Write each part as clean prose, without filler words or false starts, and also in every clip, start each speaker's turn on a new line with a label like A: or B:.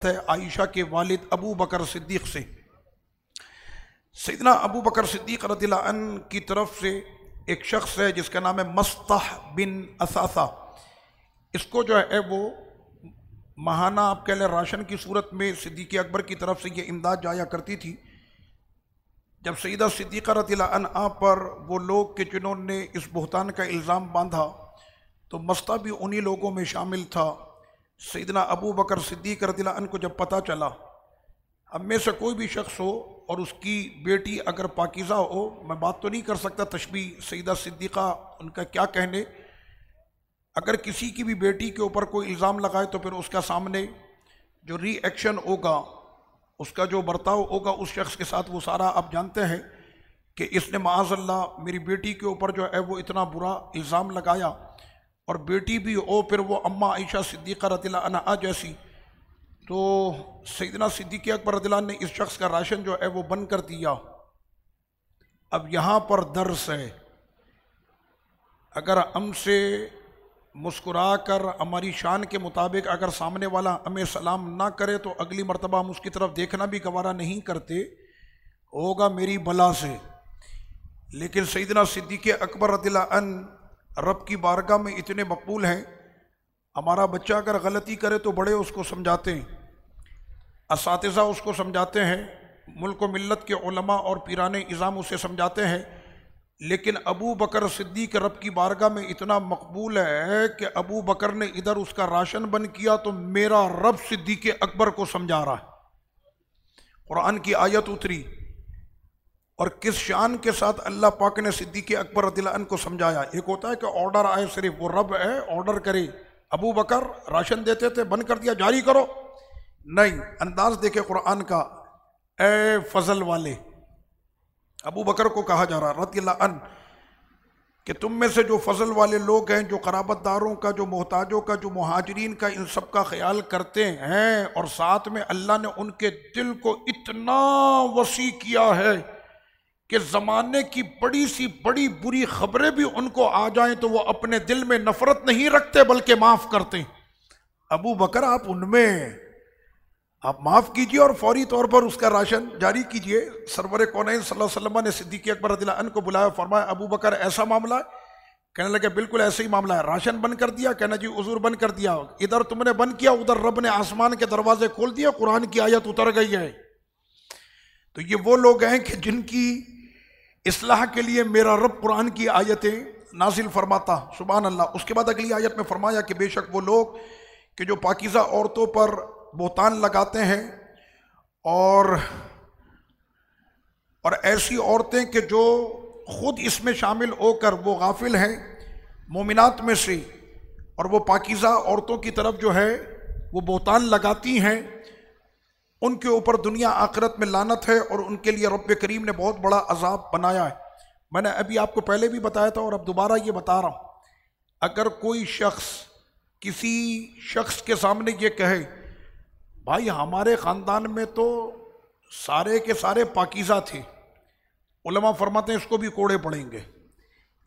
A: ہے عائشہ کے والد ابو بکر صدیق سے۔ سیدنا ابو بکر صدیق رضی اللہ عنہ کی طرف سے ایک شخص ہے جس کا نام ہے مصطح بن اثاثہ، اس کو جو ہے وہ ماہانہ آپ کہہ لیں راشن کی صورت میں صدیق اکبر کی طرف سے یہ امداد جایا کرتی تھی۔ جب سیدہ صدیقہ رضی اللہ عنہا پر وہ لوگ کہ جنہوں نے اس بہتان کا الزام باندھا تو مصطح بھی انہی لوگوں میں شامل تھا۔ سیدنا ابو بکر صدیق رضی اللہ عنہ کو جب پتہ چلا، ہم میں سے کوئی بھی شخص ہو اور اس کی بیٹی اگر پاکیزہ ہو، میں بات تو نہیں کر سکتا تشبیہ سیدہ صدیقہ ان کا کیا کہنے، اگر کسی کی بھی بیٹی کے اوپر کوئی الزام لگائے تو پھر اس کا سامنے جو ری ایکشن ہوگا، اس کا جو برتاؤ ہوگا اس شخص کے ساتھ وہ سارا آپ جانتے ہیں کہ اس نے معاذ اللہ میری بیٹی کے اوپر جو ہے وہ اتنا برا الزام لگایا، اور بیٹی بھی ہو پھر وہ اماں عائشہ صدیقہ رضی اللہ عنہا جیسی، تو سیدنا صدیق اکبر رضی اللہ عنہ نے اس شخص کا راشن جو ہے وہ بند کر دیا۔ اب یہاں پر درس ہے، اگر ہم سے مسکرا کر ہماری شان کے مطابق اگر سامنے والا ہمیں سلام نہ کرے تو اگلی مرتبہ ہم اس کی طرف دیکھنا بھی گوارا نہیں کرتے، ہوگا میری بلا سے۔ لیکن سیدنا صدیق اکبر رضی اللہ عنہ رب کی بارگاہ میں اتنے مقبول ہیں، ہمارا بچہ اگر غلطی کرے تو بڑے اس کو سمجھاتے ہیں، اساتذہ اس کو سمجھاتے ہیں، ملک و ملت کے علماء اور پیران اعظام اسے سمجھاتے ہیں، لیکن ابو بکر صدیق رب کی بارگاہ میں اتنا مقبول ہے کہ ابو بکر نے ادھر اس کا راشن بند کیا تو میرا رب صدیق اکبر کو سمجھا رہا ہے۔ قرآن کی آیت اتری اور کس شان کے ساتھ اللہ پاک نے صدیق اکبر رضی اللہ عنہ کو سمجھایا۔ ایک ہوتا ہے کہ آرڈر آئے، صرف وہ رب ہے آرڈر کرے، ابو بکر راشن دیتے تھے بند کر دیا جاری کرو، نہیں، انداز دیکھے قرآن کا، اے فضل والے، ابو بکر کو کہا جا رہا رضی اللہ عنہ کہ تم میں سے جو فضل والے لوگ ہیں، جو قرابت داروں کا، جو محتاجوں کا، جو مہاجرین کا، ان سب کا خیال کرتے ہیں، اور ساتھ میں اللہ نے ان کے دل کو اتنا وسیع کیا ہے کہ زمانے کی بڑی سی بڑی بری خبریں بھی ان کو آ جائیں تو وہ اپنے دل میں نفرت نہیں رکھتے بلکہ معاف کرتے ہیں۔ ابو بکر آپ ان میں آپ معاف کیجئے اور فوری طور پر اس کا راشن جاری کیجئے۔ سرور کونین صلی اللہ علیہ وسلم نے صدیق اکبر رضی اللہ عنہ کو بلایا، فرمایا ابو بکر ایسا معاملہ ہے؟ کہنے لگے بالکل ایسا ہی معاملہ ہے۔ راشن بند کر دیا؟ کہنا جی حضور بند کر دیا، ادھر تم نے بند کیا، ادھر رب نے آسمان کے دروازے کھول دیا، قرآن کی آیت اتر گئی ہے۔ تو یہ وہ لوگ ہیں کہ جن کی اصلاح کے لیے میرا رب قرآن کی آیتیں نازل فرماتا، سبحان اللہ۔ اس کے بعد اگلی آیت میں فرمایا کہ بے شک وہ لوگ کہ جو پاکیزہ عورتوں پر بہتان لگاتے ہیں اور ایسی عورتیں کہ جو خود اس میں شامل ہو کر وہ غافل ہیں مومنات میں سے، اور وہ پاکیزہ عورتوں کی طرف جو ہے وہ بہتان لگاتی ہیں، ان کے اوپر دنیا آخرت میں لعنت ہے، اور ان کے لیے رب کریم نے بہت بڑا عذاب بنایا ہے۔ میں نے ابھی آپ کو پہلے بھی بتایا تھا اور اب دوبارہ یہ بتا رہا ہوں، اگر کوئی شخص کسی شخص کے سامنے یہ کہے بھائی ہمارے خاندان میں تو سارے کے سارے پاکیزہ تھے، علماء فرماتے ہیں اس کو بھی کوڑے پڑیں گے،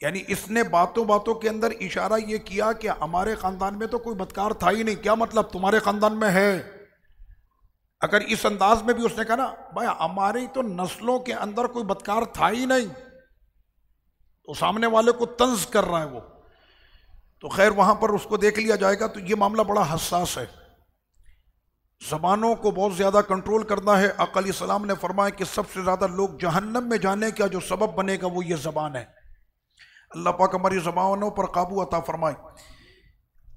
A: یعنی اس نے باتوں باتوں کے اندر اشارہ یہ کیا کہ ہمارے خاندان میں تو کوئی بدکار تھا ہی نہیں۔ کیا مطلب؟ تمہارے خاندان میں ہے۔ اگر اس انداز میں بھی اس نے کہا نا بھائی ہماری تو نسلوں کے اندر کوئی بدکار تھا ہی نہیں، تو سامنے والے کو طنز کر رہا ہے وہ، تو خیر وہاں پر اس کو دیکھ لیا جائے گا۔ تو یہ معاملہ بڑا حساس ہے، زبانوں کو بہت زیادہ کنٹرول کرنا ہے۔ آقا علیہ السلام نے فرمایا کہ سب سے زیادہ لوگ جہنم میں جانے کا جو سبب بنے گا وہ یہ زبان ہے۔ اللہ پاک ہماری زبانوں پر قابو عطا فرمائے۔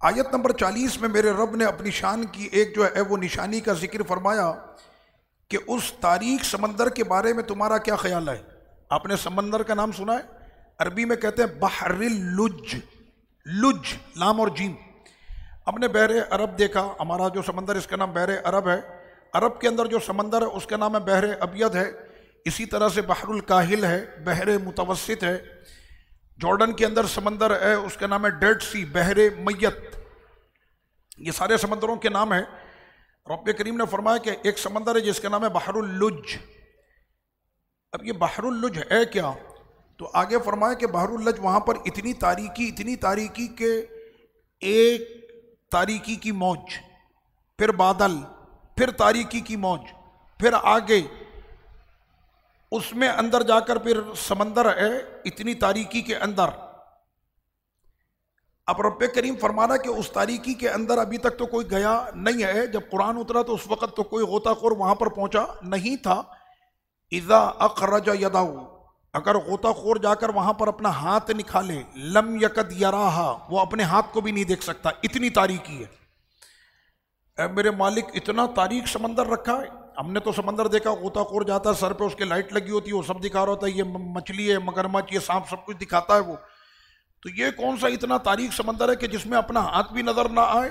A: آیت نمبر 40 میں میرے رب نے اپنی شان کی ایک جو ہے وہ نشانی کا ذکر فرمایا کہ اس تاریک سمندر کے بارے میں تمہارا کیا خیال ہے؟ آپ نے سمندر کا نام سنا ہے؟ عربی میں کہتے ہیں بحر اللج، لج لام اور جیم۔ ہم نے بحر عرب دیکھا، ہمارا جو سمندر اس کا نام بحر عرب ہے، عرب کے اندر جو سمندر ہے اس کا نام ہے بحر ابیض ہے، اسی طرح سے بحر الکاہل ہے، بحر متوسط ہے، جارڈن کے اندر سمندر ہے اس کا نام ہے ڈیڈ سی، بحر میت، یہ سارے سمندروں کے نام ہیں۔ رب کریم نے فرمایا کہ ایک سمندر ہے جس کا نام ہے بحر اللج۔ اب یہ بحر اللج ہے کیا؟ تو آگے فرمایا کہ بحر اللج وہاں پر اتنی تاریکی کہ ایک تاریکی کی موج، پھر بادل، پھر تاریکی کی موج، پھر آگے اس میں اندر جا کر پھر سمندر ہے اتنی تاریکی کے اندر۔ اب رب کریم فرمانا کہ اس تاریکی کے اندر ابھی تک تو کوئی گیا نہیں ہے، جب قرآن اترا تو اس وقت تو کوئی غوطہ خور وہاں پر پہنچا نہیں تھا۔ اذا اخرج یدہ، اگر غوطہ خور جا کر وہاں پر اپنا ہاتھ نکالے، لم یکد یراہا، وہ اپنے ہاتھ کو بھی نہیں دیکھ سکتا، اتنی تاریکی ہے۔ اے میرے مالک اتنا تاریک سمندر رکھا ہے۔ ہم نے تو سمندر دیکھا، غوطہ خور جاتا ہے، سر پہ اس کے لائٹ لگی ہوتی ہے، وہ سب دکھا رہا ہوتا ہے، یہ مچھلی ہے، مگرمچھ، یہ سانپ، سب کچھ دکھاتا ہے وہ۔ تو یہ کون سا اتنا تاریک سمندر ہے کہ جس میں اپنا ہاتھ بھی نظر نہ آئے؟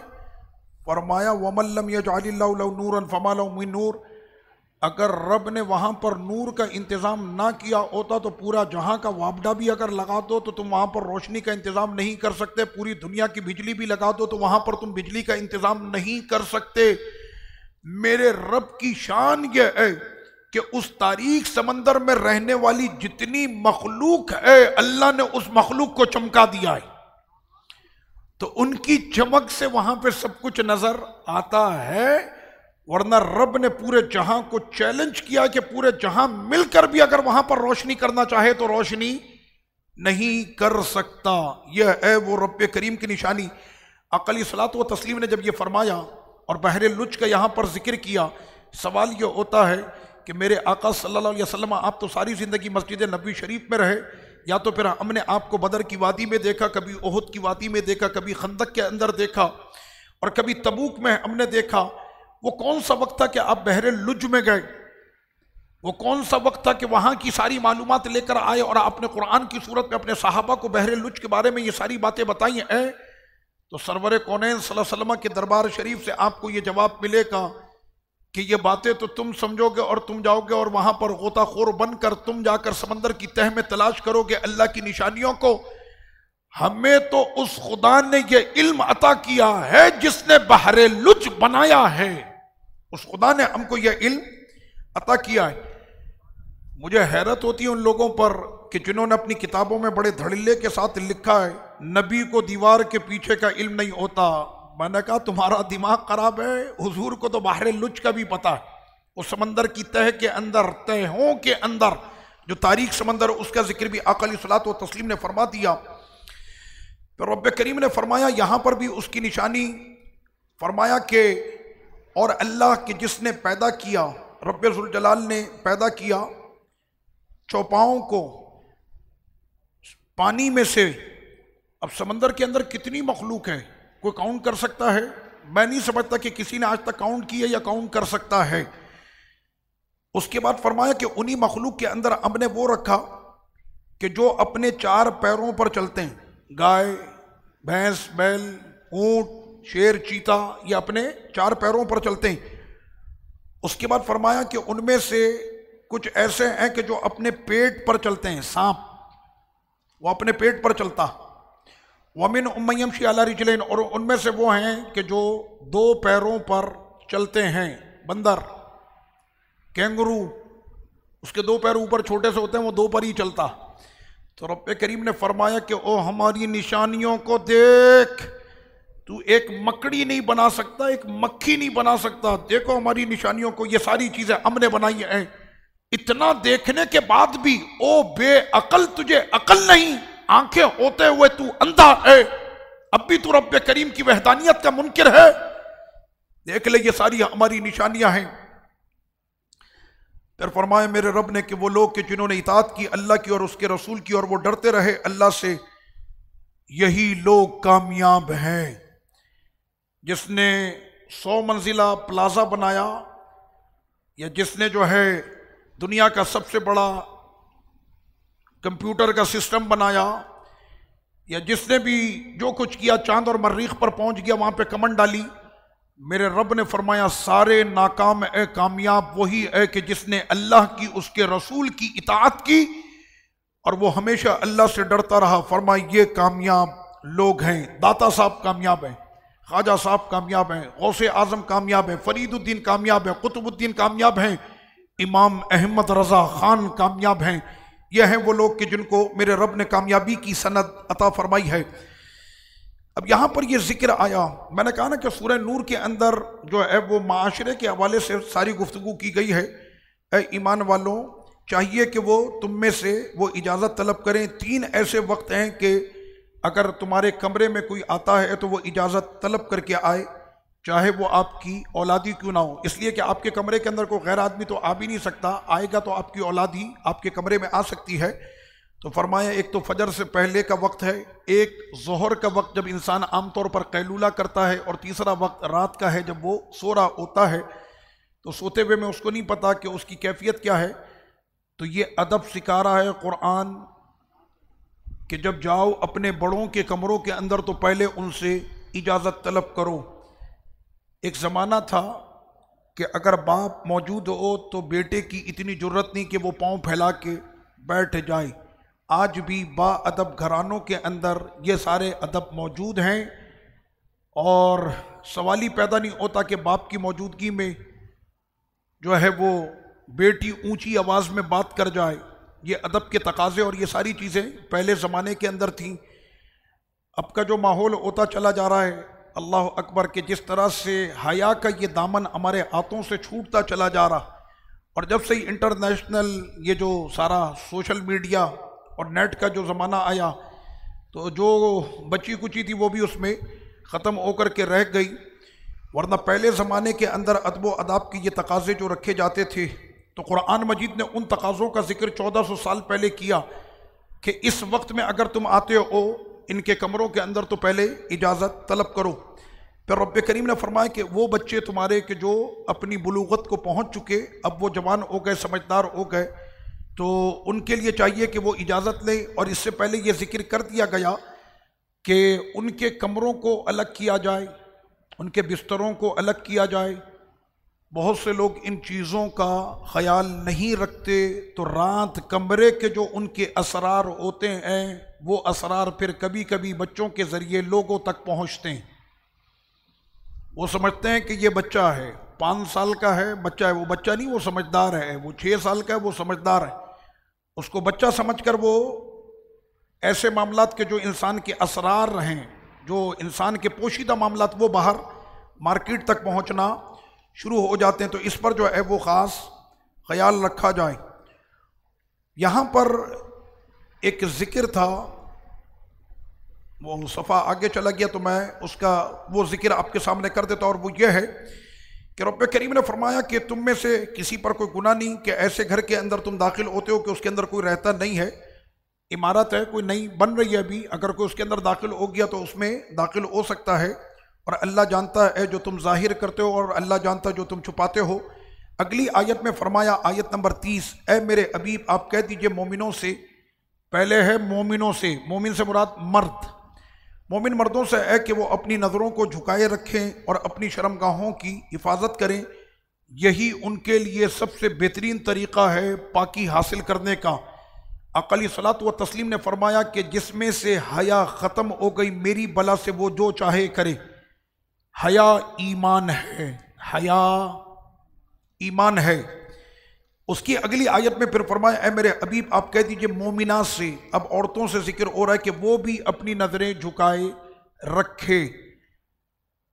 A: فرمایا وَمَن لَّمْ يَجْعَلِ اللَّهُ لَهُ نُورًا فَمَا لَهُ مِن نُور، اگر رب نے وہاں پر نور کا انتظام نہ کیا ہوتا تو پورا جہاں کا وابڈا بھی اگر لگا دو تو تم وہاں پر روشنی کا انتظام نہیں کر سکتے، پوری دنیا کی بجلی بھی لگا دو تو وہاں پر تم بجلی کا انتظام نہیں کر سکتے۔ میرے رب کی شان یہ ہے کہ اس تاریک سمندر میں رہنے والی جتنی مخلوق ہے اللہ نے اس مخلوق کو چمکا دیا ہے، تو ان کی چمک سے وہاں پہ سب کچھ نظر آتا ہے۔ ورنہ رب نے پورے جہاں کو چیلنج کیا کہ پورے جہاں مل کر بھی اگر وہاں پر روشنی کرنا چاہے تو روشنی نہیں کر سکتا۔ یہ ہے وہ رب کریم کی نشانی۔ آقا علیہ الصلوۃ والتسلیم نے جب یہ فرمایا اور بحر لج کا یہاں پر ذکر کیا، سوال یہ ہوتا ہے کہ میرے آقا صلی اللہ علیہ وسلم آپ تو ساری زندگی مسجد نبوی شریف میں رہے، یا تو پھر ہم نے آپ کو بدر کی وادی میں دیکھا، کبھی احد کی وادی میں دیکھا، کبھی خندق کے اندر دیکھا، اور کبھی تبوک میں ہم نے دیکھا۔ وہ کون سا وقت تھا کہ آپ بحر لج میں گئے؟ وہ کون سا وقت تھا کہ وہاں کی ساری معلومات لے کر آئے اور آپ نے قرآن کی صورت میں اپنے صحابہ کو بحر لج کے بارے میں یہ ساری باتیں بتائی ہیں؟ تو سرور کونین صلی اللہ علیہ وسلم کے دربار شریف سے آپ کو یہ جواب ملے گا کہ یہ باتیں تو تم سمجھو گے اور تم جاؤ گے اور وہاں پر غوطہ خور بن کر تم جا کر سمندر کی تہ میں تلاش کرو گے اللہ کی نشانیوں کو۔ ہمیں تو اس خدا نے یہ علم عطا کیا ہے جس نے بحر لج بنایا ہے، اس خدا نے ہم کو یہ علم عطا کیا ہے۔ مجھے حیرت ہوتی ہے ان لوگوں پر کہ جنہوں نے اپنی کتابوں میں بڑے دھڑلے کے ساتھ لکھا ہے نبی کو دیوار کے پیچھے کا علم نہیں ہوتا۔ میں نے کہا تمہارا دماغ خراب ہے، حضور کو تو بحر لج کا بھی پتا ہے، اس سمندر کی تہ کے اندر، تہوں کے اندر جو تاریک سمندر، اس کا ذکر بھی آقا علیہ الصلوۃ والتسلیم نے فرما دیا۔ پھر رب کریم نے فرمایا یہاں پر بھی اس کی نشانی، فرمایا کہ اور اللہ کے جس نے پیدا کیا، رب ذوالجلال نے پیدا کیا چوپاؤں کو پانی میں سے۔ اب سمندر کے اندر کتنی مخلوق ہے، کوئی کاؤنٹ کر سکتا ہے؟ میں نہیں سمجھتا کہ کسی نے آج تک کاؤنٹ کی ہے یا کاؤنٹ کر سکتا ہے۔ اس کے بعد فرمایا کہ انہی مخلوق کے اندر ہم نے وہ رکھا کہ جو اپنے چار پیروں پر چلتے ہیں، گائے، بھینس، بیل، اونٹ، شیر، چیتا، یہ اپنے چار پیروں پر چلتے ہیں۔ اس کے بعد فرمایا کہ ان میں سے کچھ ایسے ہیں کہ جو اپنے پیٹ پر چلتے ہیں، سانپ وہ اپنے پیٹ پر چلتا، وَمِنْ أُمَّن يَمْشِي عَلَى رِجْلَيْنِ، اور ان میں سے وہ ہیں کہ جو دو پیروں پر چلتے ہیں، بندر، کینگرو، اس کے دو پیر اوپر چھوٹے سے ہوتے ہیں، وہ دو پر ہی چلتا۔ تو رب کریم نے فرمایا کہ او ہماری نشانیوں کو دیکھ، تو ایک مکڑی نہیں بنا سکتا، ایک مکھی نہیں بنا سکتا، دیکھو ہماری نشانیوں کو، یہ ساری چیزیں ہم نے بنائی ہیں۔ اتنا دیکھنے کے بعد بھی او بے عقل، تجھے عقل نہیں، آنکھیں ہوتے ہوئے تو اندھا ہے، اب بھی تو رب کریم کی وحدانیت کا منکر ہے؟ دیکھ لے یہ ساری ہماری نشانیاں ہیں۔ پھر فرمایا میرے رب نے کہ وہ لوگ کہ جنہوں نے اطاعت کی اللہ کی اور اس کے رسول کی اور وہ ڈرتے رہے اللہ سے، یہی لوگ کامیاب ہیں۔ جس نے 100 منزلہ پلازا بنایا، یا جس نے جو ہے دنیا کا سب سے بڑا کمپیوٹر کا سسٹم بنایا، یا جس نے بھی جو کچھ کیا، چاند اور مریخ پر پہنچ گیا، وہاں پہ کمن ڈالی، میرے رب نے فرمایا سارے ناکام ہے، کامیاب وہی ہے کہ جس نے اللہ کی، اس کے رسول کی اطاعت کی اور وہ ہمیشہ اللہ سے ڈرتا رہا۔ فرمایا یہ کامیاب لوگ ہیں۔ داتا صاحب کامیاب ہیں، خواجہ صاحب کامیاب ہیں، غوث اعظم کامیاب ہیں، فرید الدین کامیاب ہیں، قطب الدین کامیاب ہیں، امام احمد رضا خان کامیاب ہیں۔ یہ ہیں وہ لوگ کہ جن کو میرے رب نے کامیابی کی سند عطا فرمائی ہے۔ اب یہاں پر یہ ذکر آیا، میں نے کہا نا کہ سورہ نور کے اندر جو ہے وہ معاشرے کے حوالے سے ساری گفتگو کی گئی ہے۔ اے ایمان والوں، چاہیے کہ وہ تم میں سے وہ اجازت طلب کریں۔ 3 ایسے وقت ہیں کہ اگر تمہارے کمرے میں کوئی آتا ہے تو وہ اجازت طلب کر کے آئے، چاہے وہ آپ کی اولادی کیوں نہ ہو، اس لیے کہ آپ کے کمرے کے اندر کوئی غیر آدمی تو آ بھی نہیں سکتا، آئے گا تو آپ کی اولادی آپ کے کمرے میں آ سکتی ہے۔ تو فرمایا ایک تو فجر سے پہلے کا وقت ہے، ایک ظہر کا وقت جب انسان عام طور پر قیلولہ کرتا ہے، اور تیسرا وقت رات کا ہے جب وہ سو رہا ہوتا ہے۔ تو سوتے ہوئے میں اس کو نہیں پتا کہ اس کی کیفیت کیا ہے، تو یہ ادب سکھا رہا ہے قرآن کہ جب جاؤ اپنے بڑوں کے کمروں کے اندر تو پہلے ان سے اجازت طلب کرو۔ ایک زمانہ تھا کہ اگر باپ موجود ہو تو بیٹے کی اتنی جرت نہیں کہ وہ پاؤں پھیلا کے بیٹھ جائے۔ آج بھی با ادب گھرانوں کے اندر یہ سارے ادب موجود ہیں، اور سوال ہی پیدا نہیں ہوتا کہ باپ کی موجودگی میں جو ہے وہ بیٹی اونچی آواز میں بات کر جائے۔ یہ ادب کے تقاضے اور یہ ساری چیزیں پہلے زمانے کے اندر تھیں۔ اب کا جو ماحول ہوتا چلا جا رہا ہے، اللہ اکبر، کہ جس طرح سے حیا کا یہ دامن ہمارے ہاتھوں سے چھوٹتا چلا جا رہا، اور جب سے انٹرنیشنل یہ جو سارا سوشل میڈیا اور نیٹ کا جو زمانہ آیا، تو جو بچی کچی تھی وہ بھی اس میں ختم ہو کر کے رہ گئی۔ ورنہ پہلے زمانے کے اندر ادب و آداب کی یہ تقاضے جو رکھے جاتے تھے، تو قرآن مجید نے ان تقاضوں کا ذکر 1400 سال پہلے کیا کہ اس وقت میں اگر تم آتے ہو ان کے کمروں کے اندر تو پہلے اجازت طلب کرو۔ پھر رب کریم نے فرمایا کہ وہ بچے تمہارے کہ جو اپنی بلوغت کو پہنچ چکے، اب وہ جوان ہو گئے، سمجھدار ہو گئے، تو ان کے لیے چاہیے کہ وہ اجازت لیں۔ اور اس سے پہلے یہ ذکر کر دیا گیا کہ ان کے کمروں کو الگ کیا جائے، ان کے بستروں کو الگ کیا جائے۔ بہت سے لوگ ان چیزوں کا خیال نہیں رکھتے، تو رات کمرے کے جو ان کے اسرار ہوتے ہیں، وہ اسرار پھر کبھی کبھی بچوں کے ذریعے لوگوں تک پہنچتے ہیں۔ وہ سمجھتے ہیں کہ یہ بچہ ہے، 5 سال کا ہے، بچہ ہے۔ وہ بچہ نہیں، وہ سمجھدار ہے۔ وہ 6 سال کا ہے، وہ سمجھدار ہے۔ اس کو بچہ سمجھ کر وہ ایسے معاملات کے جو انسان کے اسرار ہیں، جو انسان کے پوشیدہ معاملات، وہ باہر مارکیٹ تک پہنچنا شروع ہو جاتے ہیں۔ تو اس پر جو ہے وہ خاص خیال رکھا جائے۔ یہاں پر ایک ذکر تھا، وہ صفحہ آگے چلا گیا تو میں اس کا وہ ذکر آپ کے سامنے کر دیتا، اور وہ یہ ہے کہ رب کریم نے فرمایا کہ تم میں سے کسی پر کوئی گناہ نہیں کہ ایسے گھر کے اندر تم داخل ہوتے ہو کہ اس کے اندر کوئی رہتا نہیں ہے، عمارت ہے، کوئی نئی بن رہی ہے ابھی، اگر کوئی اس کے اندر داخل ہو گیا تو اس میں داخل ہو سکتا ہے، اور اللہ جانتا ہے جو تم ظاہر کرتے ہو، اور اللہ جانتا ہے جو تم چھپاتے ہو۔ اگلی آیت میں فرمایا، آیت نمبر 30، اے میرے حبیب آپ کہہ دیجئے مومنوں سے، پہلے ہے مومنوں سے، مومن سے مراد مرد، مومن مردوں سے ہے کہ وہ اپنی نظروں کو جھکائے رکھیں اور اپنی شرمگاہوں کی حفاظت کریں، یہی ان کے لیے سب سے بہترین طریقہ ہے پاکی حاصل کرنے کا۔ اقلی صلاۃ و تسلیم نے فرمایا کہ جس میں سے حیا ختم ہو گئی میری بلا سے وہ جو چاہے کرے۔ حیا ایمان ہے، حیا ایمان ہے۔ اس کی اگلی آیت میں پھر فرمایا، اے میرے حبیب آپ کہہ دیجئے مومنات سے، اب عورتوں سے ذکر ہو رہا ہے کہ وہ بھی اپنی نظریں جھکائے رکھے۔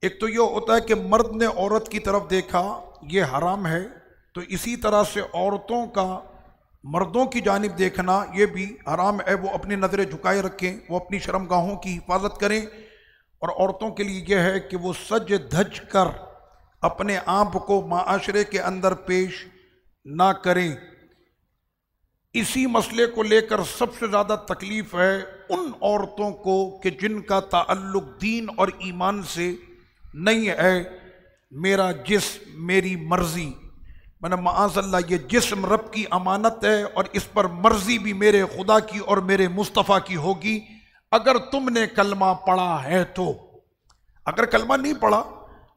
A: ایک تو یہ ہوتا ہے کہ مرد نے عورت کی طرف دیکھا، یہ حرام ہے، تو اسی طرح سے عورتوں کا مردوں کی جانب دیکھنا یہ بھی حرام ہے۔ وہ اپنی نظریں جھکائے رکھیں، وہ اپنی شرمگاہوں کی حفاظت کریں، اور عورتوں کے لیے یہ ہے کہ وہ سج دھج کر اپنے آپ کو معاشرے کے اندر پیش نہ کریں۔ اسی مسئلے کو لے کر سب سے زیادہ تکلیف ہے ان عورتوں کو کہ جن کا تعلق دین اور ایمان سے نہیں ہے۔ میرا جسم میری مرضی، معاذ اللہ، یہ جسم رب کی امانت ہے، اور اس پر مرضی بھی میرے خدا کی اور میرے مصطفیٰ کی ہوگی اگر تم نے کلمہ پڑھا ہے تو۔ اگر کلمہ نہیں پڑھا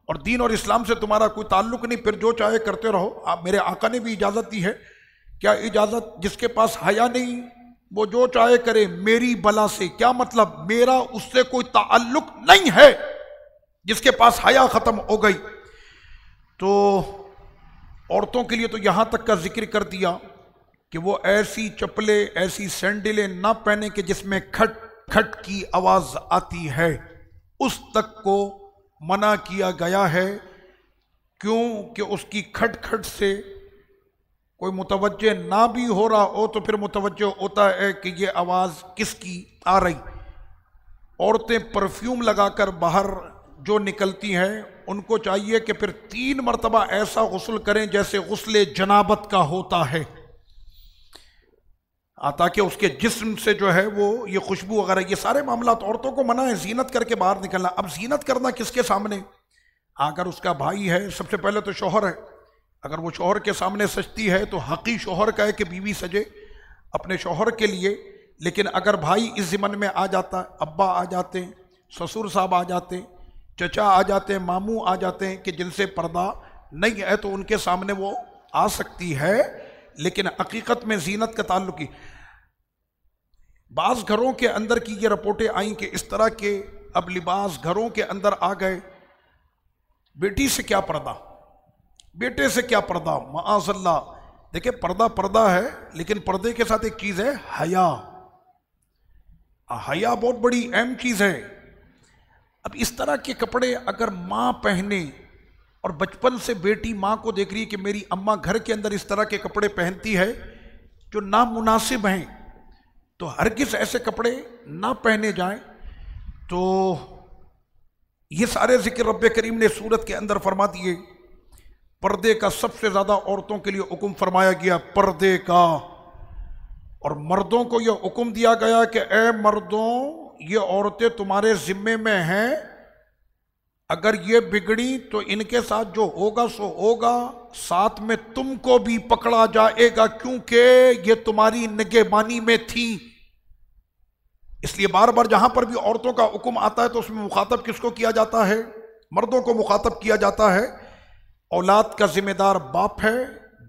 A: اور دین اور اسلام سے تمہارا کوئی تعلق نہیں، پھر جو چاہے کرتے رہو۔ میرے آقا نے بھی اجازت دی ہے۔ کیا اجازت؟ جس کے پاس حیا نہیں وہ جو چاہے کرے میری بلا سے۔ کیا مطلب؟ میرا اس سے کوئی تعلق نہیں ہے۔ جس کے پاس حیا ختم ہو گئی، تو عورتوں کے لیے تو یہاں تک کا ذکر کر دیا کہ وہ ایسی چپلیں، ایسی سینڈلیں نہ پہنے کہ جس میں کھٹ کھٹ کی آواز آتی ہے۔ اس تک کو منع کیا گیا ہے، کیوں کہ اس کی کھٹ کھٹ سے کوئی متوجہ نہ بھی ہو رہا ہو تو پھر متوجہ ہوتا ہے کہ یہ آواز کس کی آ رہی۔ عورتیں پرفیوم لگا کر باہر جو نکلتی ہیں ان کو چاہیے کہ پھر 3 مرتبہ ایسا غسل کریں جیسے غسل جنابت کا ہوتا ہے، تاکہ اس کے جسم سے جو ہے وہ یہ خوشبو وغیرہ، یہ سارے معاملات عورتوں کو منع ہے زینت کر کے باہر نکلنا۔ اب زینت کرنا کس کے سامنے؟ اگر اس کا بھائی ہے، سب سے پہلے تو شوہر ہے، اگر وہ شوہر کے سامنے سجتی ہے تو حقی شوہر کا ہے کہ بیوی سجے اپنے شوہر کے لیے، لیکن اگر بھائی اس ضمن میں آ جاتا ہے، ابا آ جاتے ہیں، سسر صاحب آ جاتے ہیں، چچا آ جاتے ہیں، ماموں آ جاتے ہیں کہ جن سے پردہ نہیں ہے تو ان کے سامنے وہ آ سکتی ہے، لیکن حقیقت میں زینت کا تعلق ہی۔ بعض گھروں کے اندر کی یہ رپورٹیں آئیں کہ اس طرح کے اب لباس گھروں کے اندر آ گئے، بیٹی سے کیا پردہ، بیٹے سے کیا پردہ، معاذ اللہ۔ دیکھیں پردہ پردہ ہے، لیکن پردے کے ساتھ ایک چیز ہے حیا۔ حیا بہت بڑی اہم چیز ہے۔ اب اس طرح کے کپڑے اگر ماں پہنے، اور بچپن سے بیٹی ماں کو دیکھ رہی ہے کہ میری اماں گھر کے اندر اس طرح کے کپڑے پہنتی ہے جو نامناسب ہیں، تو ہرگز ایسے کپڑے نہ پہنے جائیں۔ تو یہ سارے ذکر رب کریم نے سورت کے اندر فرما دیے۔ پردے کا سب سے زیادہ عورتوں کے لیے حکم فرمایا گیا پردے کا، اور مردوں کو یہ حکم دیا گیا کہ اے مردوں، یہ عورتیں تمہارے ذمے میں ہیں، اگر یہ بگڑی تو ان کے ساتھ جو ہوگا سو ہوگا، ساتھ میں تم کو بھی پکڑا جائے گا، کیونکہ یہ تمہاری نگہبانی میں تھی۔ اس لیے بار بار جہاں پر بھی عورتوں کا حکم آتا ہے تو اس میں مخاطب کس کو کیا جاتا ہے؟ مردوں کو مخاطب کیا جاتا ہے۔ اولاد کا ذمہ دار باپ ہے،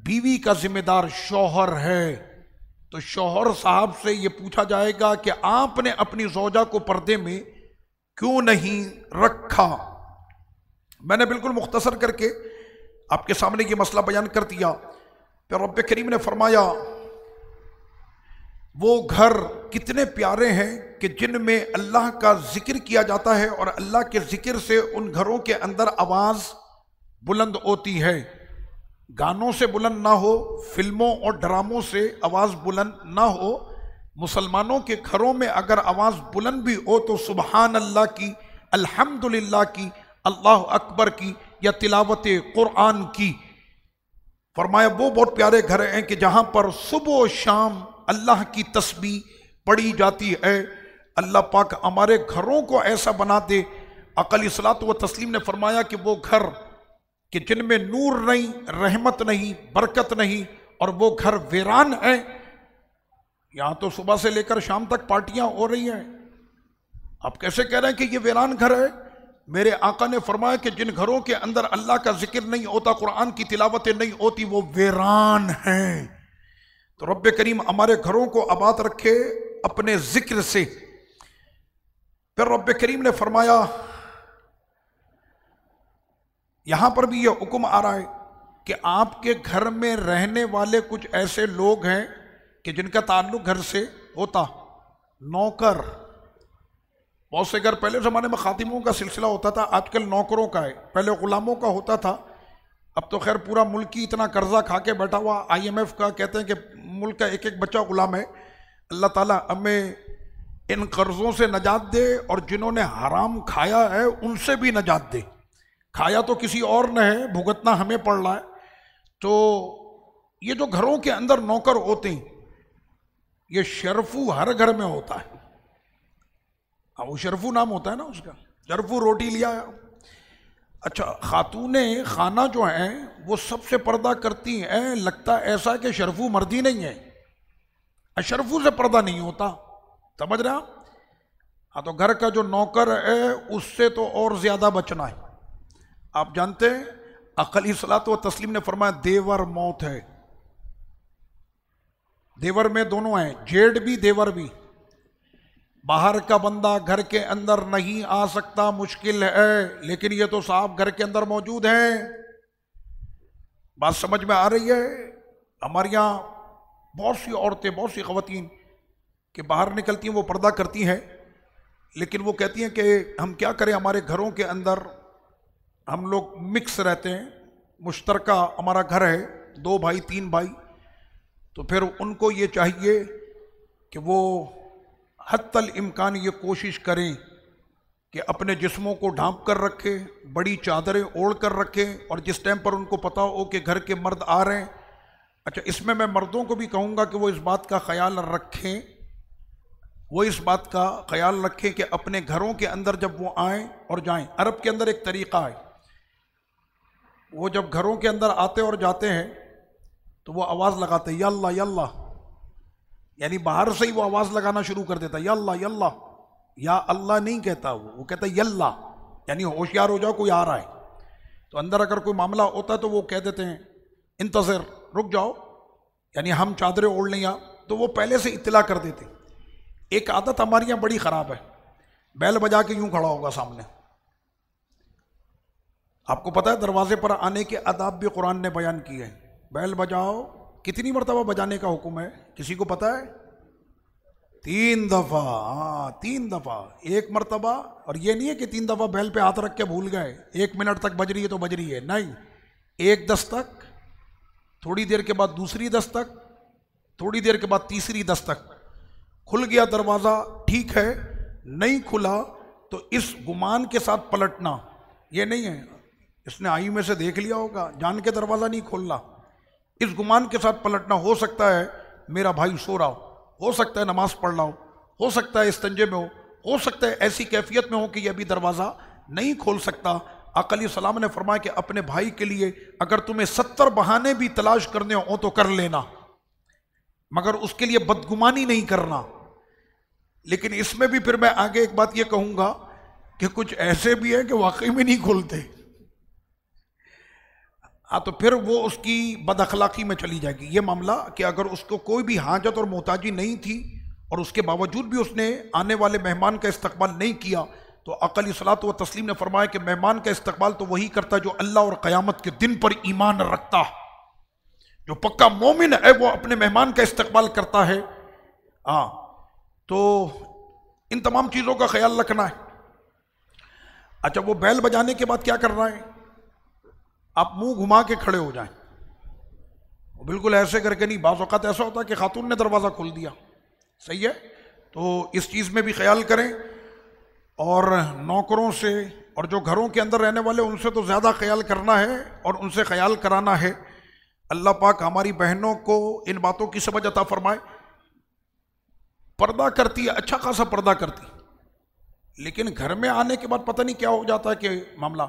A: بیوی کا ذمہ دار شوہر ہے، تو شوہر صاحب سے یہ پوچھا جائے گا کہ آپ نے اپنی زوجہ کو پردے میں کیوں نہیں رکھا۔ میں نے بالکل مختصر کر کے آپ کے سامنے یہ مسئلہ بیان کر دیا۔ پھر رب کریم نے فرمایا وہ گھر کتنے پیارے ہیں کہ جن میں اللہ کا ذکر کیا جاتا ہے، اور اللہ کے ذکر سے ان گھروں کے اندر آواز بلند ہوتی ہے۔ گانوں سے بلند نہ ہو، فلموں اور ڈراموں سے آواز بلند نہ ہو۔ مسلمانوں کے گھروں میں اگر آواز بلند بھی ہو تو سبحان اللہ کی، الحمدللہ کی، اللہ اکبر کی، یا تلاوت قرآن کی۔ فرمایا وہ بہت پیارے گھر ہیں کہ جہاں پر صبح و شام اللہ کی تسبیح پڑھی جاتی ہے۔ اللہ پاک ہمارے گھروں کو ایسا بنا دے۔ آقا علیہ الصلوۃ والتسلیم نے فرمایا کہ وہ گھر کہ جن میں نور نہیں، رحمت نہیں، برکت نہیں، اور وہ گھر ویران ہیں۔ یہاں تو صبح سے لے کر شام تک پارٹیاں ہو رہی ہیں، آپ کیسے کہہ رہے ہیں کہ یہ ویران گھر ہے؟ میرے آقا نے فرمایا کہ جن گھروں کے اندر اللہ کا ذکر نہیں ہوتا، قرآن کی تلاوتیں نہیں ہوتی، وہ ویران ہیں۔ تو رب کریم ہمارے گھروں کو آباد رکھے اپنے ذکر سے۔ پھر رب کریم نے فرمایا یہاں پر بھی یہ حکم آ رہا ہے کہ آپ کے گھر میں رہنے والے کچھ ایسے لوگ ہیں کہ جن کا تعلق گھر سے ہوتا۔ نوکر، بہت سے گھر پہلے زمانے میں خادموں کا سلسلہ ہوتا تھا، آج کل نوکروں کا ہے، پہلے غلاموں کا ہوتا تھا۔ اب تو خیر پورا ملک ہی اتنا قرضہ کھا کے بیٹھا ہوا، IMF کا کہتے ہیں کہ ملک کا ایک ایک بچہ غلام ہے۔ اللہ تعالیٰ ہمیں ان قرضوں سے نجات دے، اور جنہوں نے حرام کھایا ہے ان سے بھی نجات دے۔ کھایا تو کسی اور نے ہے، بھگتنا ہمیں پڑ رہا ہے۔ تو یہ جو گھروں کے اندر نوکر ہوتے ہیں، یہ شرفو ہر گھر میں ہوتا ہے۔ وہ شرفو نام ہوتا ہے نا اس کا، شرفو روٹی لیا ہے۔ اچھا، خاتون خانہ جو ہیں وہ سب سے پردہ کرتی ہیں، لگتا ایسا کہ شرفو مردی نہیں ہے، اشرفو سے پردہ نہیں ہوتا، سمجھ رہے آپ؟ ہاں، تو گھر کا جو نوکر ہے اس سے تو اور زیادہ بچنا ہے۔ آپ جانتے ہیں آقا علیہ الصلوۃ والتسلیم نے فرمایا دیور موت ہے۔ دیور میں دونوں ہیں، جیڑ بھی دیور بھی۔ باہر کا بندہ گھر کے اندر نہیں آ سکتا، مشکل ہے، لیکن یہ تو صاحب گھر کے اندر موجود ہیں۔ بات سمجھ میں آ رہی ہے؟ ہمارے یہاں بہت سی عورتیں، بہت سی خواتین کہ باہر نکلتی ہیں وہ پردہ کرتی ہیں، لیکن وہ کہتی ہیں کہ ہم کیا کریں، ہمارے گھروں کے اندر ہم لوگ مکس رہتے ہیں، مشترکہ ہمارا گھر ہے، 2 بھائی 3 بھائی، تو پھر ان کو یہ چاہیے کہ وہ حتی الامکان یہ کوشش کریں کہ اپنے جسموں کو ڈھانپ کر رکھیں، بڑی چادریں اوڑھ کر رکھیں، اور جس ٹائم پر ان کو پتہ ہو کہ گھر کے مرد آ رہے ہیں، اچھا اس میں مردوں کو بھی کہوں گا کہ وہ اس بات کا خیال رکھیں، کہ اپنے گھروں کے اندر جب وہ آئیں اور جائیں، عرب کے اندر ایک طریقہ ہے، وہ جب گھروں کے اندر آتے اور جاتے ہیں تو وہ آواز لگاتے یاللہ یاللہ، یعنی باہر سے ہی وہ آواز لگانا شروع کر دیتا یاللہ یاللہ، یا اللہ نہیں کہتا، وہ کہتا یاللہ، یعنی ہوشیار ہو جاؤ کوئی آ رہا ہے۔ تو اندر اگر کوئی معاملہ ہوتا ہے تو وہ کہہ دیتے ہیں انتظر، رک جاؤ، یعنی ہم چادریں اوڑھ لیں، تو وہ پہلے سے اطلاع کر دیتے۔ ایک عادت ہماری یہاں بڑی خراب ہے، بیل بجا کے یوں کھڑا ہوگا سامنے۔ آپ کو پتہ ہے دروازے پر آنے کے آداب بھی قرآن نے بیان کیے ہیں، بیل بجاؤ، کتنی مرتبہ بجانے کا حکم ہے کسی کو پتہ ہے؟ 3 دفعہ، ہاں 3 دفعہ، 1 مرتبہ، اور یہ نہیں ہے کہ 3 دفعہ بیل پہ ہاتھ رکھ کے بھول گئے، 1 منٹ تک بج رہی ہے تو بج رہی ہے، نہیں، 1 دستک، تھوڑی دیر کے بعد دوسری دستک، تھوڑی دیر کے بعد تیسری دستک، کھل گیا دروازہ ٹھیک ہے، نہیں کھلا تو اس گمان کے ساتھ پلٹنا، یہ نہیں ہے اس نے آئی میں سے دیکھ لیا ہوگا، جان کے دروازہ نہیں کھولنا، اس گمان کے ساتھ پلٹنا، ہو سکتا ہے میرا بھائی سو رہا ہو سکتا ہے نماز پڑھ رہا ہو سکتا ہے استنجے میں ہو سکتا ہے ایسی کیفیت میں ہو کہ یہ ابھی دروازہ نہیں کھول سکتا۔ آقا علیہ السلام نے فرمایا کہ اپنے بھائی کے لیے اگر تمہیں 70 بہانے بھی تلاش کرنے ہوں تو کر لینا، مگر اس کے لیے بدگمانی نہیں کرنا۔ لیکن اس میں بھی پھر میں آگے ایک بات یہ کہوں گا کہ کچھ ایسے بھی ہیں کہ واقعی میں نہیں کھولتے، تو پھر وہ اس کی بد اخلاقی میں چلی جائے گی۔ یہ معاملہ کہ اگر اس کو کوئی بھی حاجت اور محتاجی نہیں تھی اور اس کے باوجود بھی اس نے آنے والے مہمان کا استقبال نہیں کیا، تو آقا علیہ الصلوۃ والتسلیم نے فرمایا کہ مہمان کا استقبال تو وہی کرتا جو اللہ اور قیامت کے دن پر ایمان رکھتا، جو پکا مومن ہے وہ اپنے مہمان کا استقبال کرتا ہے۔ تو ان تمام چیزوں کا خیال رکھنا ہے۔ اچھا وہ بیل بجانے کے بعد کیا کرنا ہے؟ آپ منہ گھما کے کھڑے ہو جائیں، بالکل ایسے کر کے نہیں، بعض اوقات ایسا ہوتا ہے کہ خاتون نے دروازہ کھول دیا، صحیح ہے، تو اس چیز میں بھی خیال کریں، اور نوکروں سے اور جو گھروں کے اندر رہنے والے ان سے تو زیادہ خیال کرنا ہے اور ان سے خیال کرانا ہے۔ اللہ پاک ہماری بہنوں کو ان باتوں کی سمجھ عطا فرمائے۔ پردہ کرتی ہے، اچھا خاصا پردہ کرتی، لیکن گھر میں آنے کے بعد پتہ نہیں کیا ہو جاتا ہے کہ معاملہ۔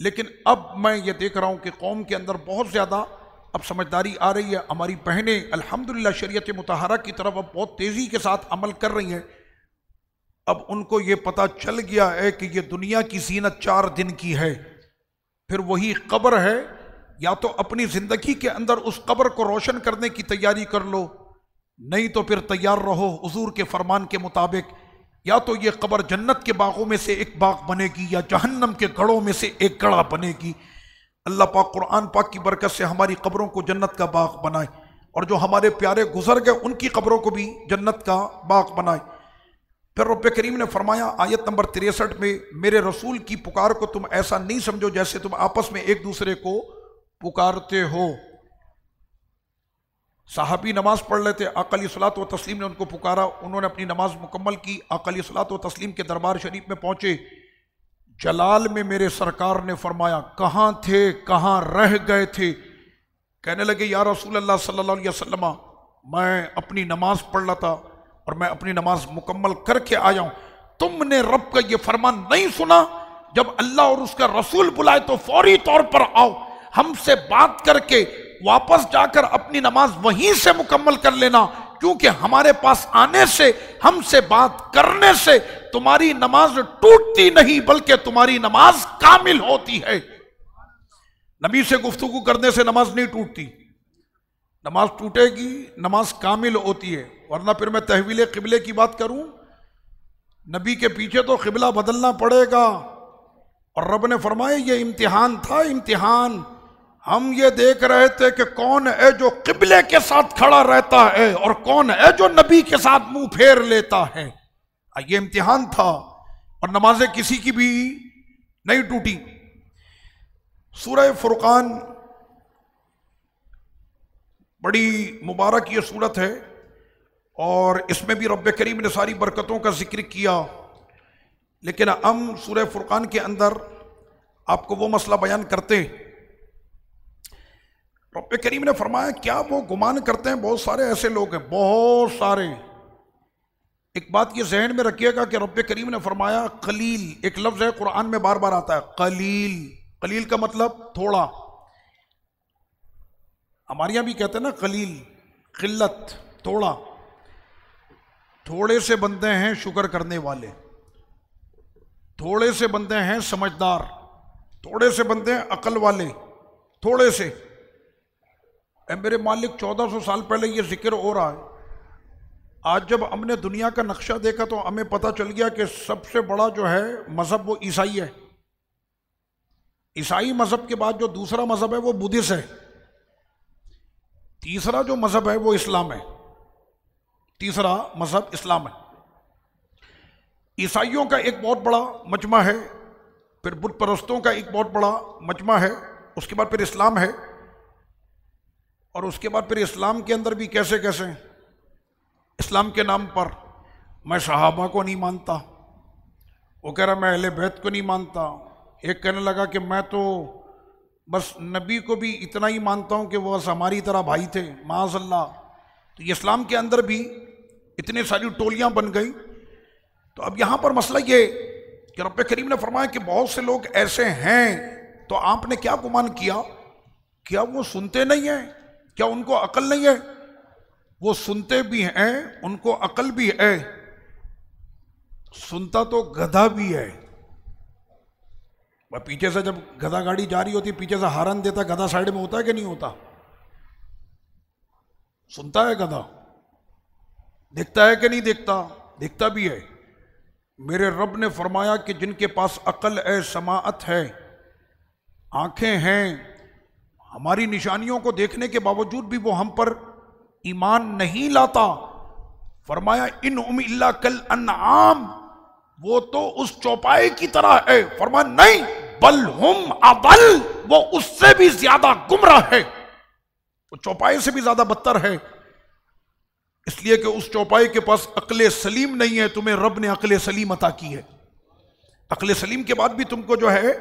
A: لیکن اب میں یہ دیکھ رہا ہوں کہ قوم کے اندر بہت زیادہ اب سمجھداری آ رہی ہے، ہماری بہنیں الحمدللہ شریعت مطہرہ کی طرف اب بہت تیزی کے ساتھ عمل کر رہی ہیں۔ اب ان کو یہ پتہ چل گیا ہے کہ یہ دنیا کی زینت 4 دن کی ہے، پھر وہی قبر ہے، یا تو اپنی زندگی کے اندر اس قبر کو روشن کرنے کی تیاری کر لو، نہیں تو پھر تیار رہو حضور کے فرمان کے مطابق، یا تو یہ قبر جنت کے باغوں میں سے ایک باغ بنے گی یا جہنم کے گڑھوں میں سے ایک گڑھا بنے گی۔ اللہ پاک قرآن پاک کی برکت سے ہماری قبروں کو جنت کا باغ بنائے، اور جو ہمارے پیارے گزر گئے ان کی قبروں کو بھی جنت کا باغ بنائے۔ پھر رب کریم نے فرمایا آیت نمبر 63 میں، میرے رسول کی پکار کو تم ایسا نہیں سمجھو جیسے تم آپس میں ایک دوسرے کو پکارتے ہو۔ صحابی نماز پڑھ لیتے، آقا علیہ الصلوۃ والتسلیم نے ان کو پکارا، انہوں نے اپنی نماز مکمل کی، آقا علیہ الصلوۃ والتسلیم کے دربار شریف میں پہنچے، جلال میں میرے سرکار نے فرمایا کہاں تھے، کہاں رہ گئے تھے؟ کہنے لگے یا رسول اللہ صلی اللہ علیہ وسلم، میں اپنی نماز پڑھ رہا تھا اور میں اپنی نماز مکمل کر کے آیا ہوں۔ تم نے رب کا یہ فرمان نہیں سنا، جب اللہ اور اس کا رسول بلائے تو فوری طور پر آؤ، ہم سے بات کر کے واپس جا کر اپنی نماز وہیں سے مکمل کر لینا، کیونکہ ہمارے پاس آنے سے، ہم سے بات کرنے سے تمہاری نماز ٹوٹتی نہیں بلکہ تمہاری نماز کامل ہوتی ہے۔ نبی سے گفتگو کرنے سے نماز نہیں ٹوٹتی، نماز ٹوٹے گی، نماز کامل ہوتی ہے، ورنہ پھر میں تحویل قبلے کی بات کروں، نبی کے پیچھے تو قبلہ بدلنا پڑے گا، اور رب نے فرمایا یہ امتحان تھا، امتحان، ہم یہ دیکھ رہے تھے کہ کون ہے جو قبلے کے ساتھ کھڑا رہتا ہے اور کون ہے جو نبی کے ساتھ منہ پھیر لیتا ہے، یہ امتحان تھا۔ اور نمازیں کسی کی بھی نہیں ٹوٹی۔ سورہ فرقان بڑی مبارک یہ سورت ہے، اور اس میں بھی رب کریم نے ساری برکتوں کا ذکر کیا، لیکن ہم سورہ فرقان کے اندر آپ کو وہ مسئلہ بیان کرتے ہیں۔ رب کریم نے فرمایا کیا وہ گمان کرتے ہیں، بہت سارے ایسے لوگ ہیں، بہت سارے۔ ایک بات یہ ذہن میں رکھیے گا کہ رب کریم نے فرمایا قلیل، ایک لفظ ہے قرآن میں بار بار آتا ہے قلیل۔ قلیل کا مطلب تھوڑا، ہمارے یہاں بھی کہتے ہیں نا قلیل، قلت، تھوڑا۔ تھوڑے سے بندے ہیں شکر کرنے والے، تھوڑے سے بندے ہیں سمجھدار، تھوڑے سے بندے ہیں عقل والے، تھوڑے سے۔ اے میرے مالک 1400 سال پہلے یہ ذکر ہو رہا ہے، آج جب ہم نے دنیا کا نقشہ دیکھا تو ہمیں پتہ چل گیا کہ سب سے بڑا جو ہے مذہب وہ عیسائی ہے۔ عیسائی مذہب کے بعد جو دوسرا مذہب ہے وہ بدھسٹ ہے، تیسرا جو مذہب ہے وہ اسلام ہے، تیسرا مذہب اسلام ہے۔ عیسائیوں کا ایک بہت بڑا مجمع ہے، پھر بت پرستوں کا ایک بہت بڑا مجمع ہے، اس کے بعد پھر اسلام ہے، اور اس کے بعد پھر اسلام کے اندر بھی کیسے کیسے۔ اسلام کے نام پر میں صحابہ کو نہیں مانتا، وہ کہہ رہا میں اہل بیت کو نہیں مانتا، ایک کہنے لگا کہ میں تو بس نبی کو بھی اتنا ہی مانتا ہوں کہ وہ بس ہماری طرح بھائی تھے، معاذ اللہ۔ تو یہ اسلام کے اندر بھی اتنی ساری ٹولیاں بن گئی۔ تو اب یہاں پر مسئلہ یہ کہ رب کریم نے فرمایا کہ بہت سے لوگ ایسے ہیں، تو آپ نے کیا گمان کیا؟ کیا وہ سنتے نہیں ہیں؟ کیا ان کو عقل نہیں ہے؟ وہ سنتے بھی ہیں، ان کو عقل بھی ہے، سنتا تو گدھا بھی ہے۔ پیچھے سے جب گدھا گاڑی جا رہی ہوتی پیچھے سے ہارن دیتا، گدھا سائیڈ میں ہوتا ہے کہ نہیں ہوتا؟ سنتا ہے گدھا، دیکھتا ہے کہ نہیں دیکھتا؟ دیکھتا بھی ہے۔ میرے رب نے فرمایا کہ جن کے پاس عقل ہے، سماعت ہے، آنکھیں ہیں، ہماری نشانیوں کو دیکھنے کے باوجود بھی وہ ہم پر ایمان نہیں لاتا، فرمایا انہم الا کالانعام، وہ تو اس چوپائے کی طرح ہے، فرمایا نہیں بل ہم اضل، وہ اس سے بھی زیادہ گمراہ ہے، وہ چوپائے سے بھی زیادہ بدتر ہے، اس لیے کہ اس چوپائے کے پاس عقل سلیم نہیں ہے۔ تمہیں رب نے عقل سلیم عطا کی ہے، عقل سلیم کے بعد بھی تم کو جو ہے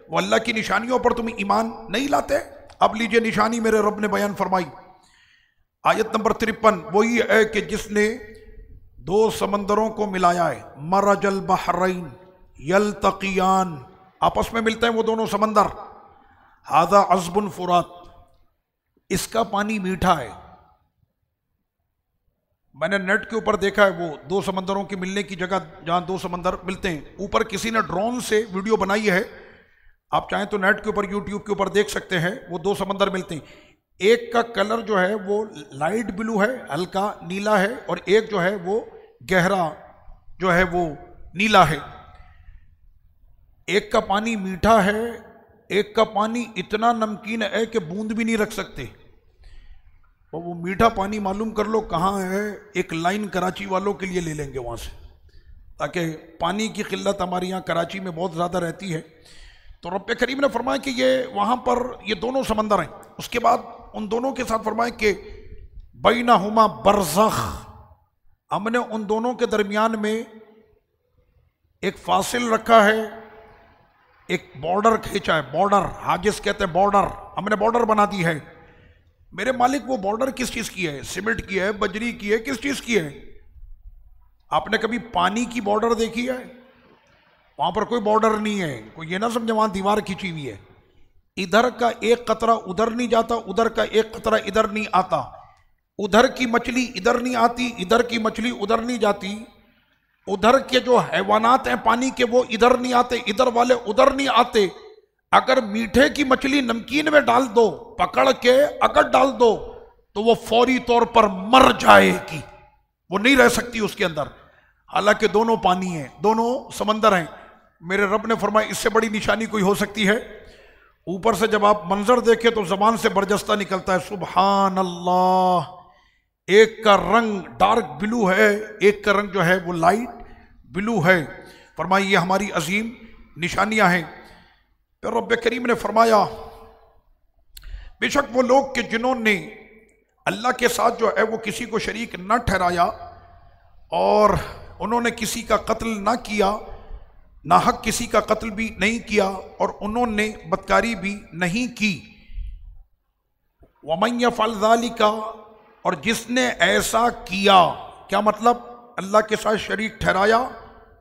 A: وہ اللہ کی نشانیوں پر تم ایمان نہیں لاتے۔ اب لیجئے نشانی میرے رب نے بیان فرمائی، آیت نمبر 53، وہی ہے کہ جس نے دو سمندروں کو ملایا ہے، مرج البحرین یلتقیان، آپس میں ملتے ہیں وہ دونوں سمندر، ھذا عذب فرات، اس کا پانی میٹھا ہے۔ میں نے نیٹ کے اوپر دیکھا ہے وہ دو سمندروں کی ملنے کی جگہ جہاں دو سمندر ملتے ہیں، اوپر کسی نے ڈرون سے ویڈیو بنائی ہے، آپ چاہیں تو نیٹ کے اوپر یوٹیوب کے اوپر دیکھ سکتے ہیں، وہ دو سمندر ملتے ہیں، ایک کا کلر جو ہے وہ لائٹ بلو ہے، ہلکا نیلا ہے، اور ایک جو ہے وہ گہرا جو ہے وہ نیلا ہے۔ ایک کا پانی میٹھا ہے، ایک کا پانی اتنا نمکین ہے کہ بوند بھی نہیں رکھ سکتے۔ اور وہ میٹھا پانی معلوم کر لو کہاں ہے، ایک لائن کراچی والوں کے لیے لے لیں گے وہاں سے، تاکہ پانی کی قلت ہمارے یہاں کراچی میں بہت زیادہ رہتی ہے۔ تو رب کریم نے فرمایا کہ یہ وہاں پر یہ دونوں سمندر ہیں، اس کے بعد ان دونوں کے ساتھ فرمایا کہ بینہما برزخ، ہم نے ان دونوں کے درمیان میں ایک فاصل رکھا ہے، ایک بارڈر کھینچا ہے، بارڈر، حاجز کہتے ہیں بارڈر، ہم نے بارڈر بنا دی ہے۔ میرے مالک وہ بارڈر کس چیز کی ہے؟ سیمنٹ کی ہے، بجری کی ہے، کس چیز کی ہے؟ آپ نے کبھی پانی کی بارڈر دیکھی ہے؟ وہاں پر کوئی بارڈر نہیں ہے، کوئی یہ نہ سمجھے وہاں دیوار کھینچی ہوئی ہے، ادھر کا ایک قطرہ ادھر نہیں جاتا، ادھر کا ایک قطرہ ادھر نہیں آتا، ادھر کی مچھلی ادھر نہیں آتی، ادھر کی مچھلی ادھر نہیں جاتی، ادھر کے جو حیوانات ہیں پانی کے وہ ادھر نہیں آتے، ادھر والے ادھر نہیں آتے۔ اگر میٹھے کی مچھلی نمکین میں ڈال دو، پکڑ کے اگر ڈال دو تو وہ فوری طور پر مر جائے گی، وہ نہیں رہ سکتی اس کے اندر، حالانکہ دونوں پانی ہیں، دونوں سمندر ہیں۔ میرے رب نے فرمایا اس سے بڑی نشانی کوئی ہو سکتی ہے؟ اوپر سے جب آپ منظر دیکھیں تو زبان سے برجستہ نکلتا ہے سبحان اللہ، ایک کا رنگ ڈارک بلو ہے، ایک کا رنگ جو ہے وہ لائٹ بلو ہے۔ فرمایا یہ ہماری عظیم نشانیاں ہیں۔ پھر رب کریم نے فرمایا بے شک وہ لوگ کہ جنہوں نے اللہ کے ساتھ جو ہے وہ کسی کو شریک نہ ٹھہرایا اور انہوں نے کسی کا قتل نہ کیا، ناحق کسی کا قتل بھی نہیں کیا، اور انہوں نے بدکاری بھی نہیں کی۔ وَمَن يَفْعَلْ ذَلِكَ، اور جس نے ایسا کیا، کیا مطلب؟ اللہ کے ساتھ شریک ٹھہرایا،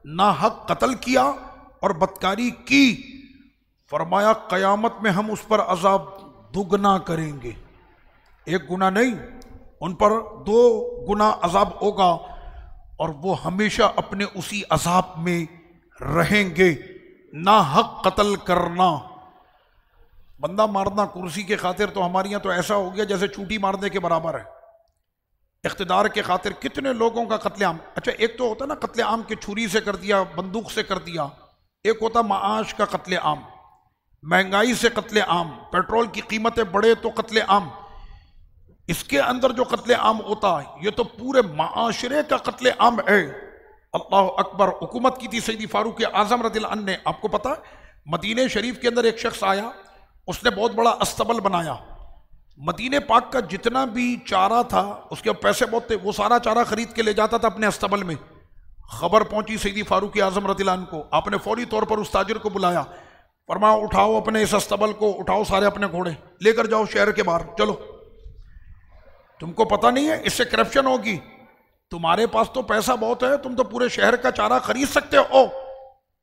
A: ناحق قتل کیا اور بدکاری کی، فرمایا قیامت میں ہم اس پر عذاب دگنا کریں گے۔ ایک گناہ نہیں، ان پر 2 گنا عذاب ہوگا، اور وہ ہمیشہ اپنے اسی عذاب میں رہیں گے۔ ناحق قتل کرنا، بندہ مارنا کرسی کے خاطر تو ہمارے یہاں تو ایسا ہو گیا جیسے چوٹی مارنے کے برابر ہے۔ اقتدار کے خاطر کتنے لوگوں کا قتل عام۔ اچھا ایک تو ہوتا نا قتل عام کہ چھری سے کر دیا، بندوق سے کر دیا، ایک ہوتا معاش کا قتل عام، مہنگائی سے قتل عام، پیٹرول کی قیمتیں بڑھے تو قتل عام۔ اس کے اندر جو قتل عام ہوتا ہے یہ تو پورے معاشرے کا قتل عام ہے۔ اللہ اکبر۔ حکومت کی تھی سیدی فاروق اعظم رضی اللہ عنہ نے، آپ کو پتا مدینہ شریف کے اندر ایک شخص آیا، اس نے بہت بڑا استبل بنایا، مدینہ پاک کا جتنا بھی چارہ تھا، اس کے پیسے بہت تھے، وہ سارا چارہ خرید کے لے جاتا تھا اپنے استبل میں۔ خبر پہنچی سیدی فاروق اعظم رضی اللہ عنہ کو، آپ نے فوری طور پر اس تاجر کو بلایا، فرمایا اٹھاؤ اپنے اس استبل کو، اٹھاؤ سارے اپنے گھوڑے لے کر جاؤ شہر کے باہر، چلو۔ تم کو پتہ نہیں ہے اس سے کرپشن ہوگی، تمہارے پاس تو پیسہ بہت ہے، تم تو پورے شہر کا چارہ خرید سکتے ہو،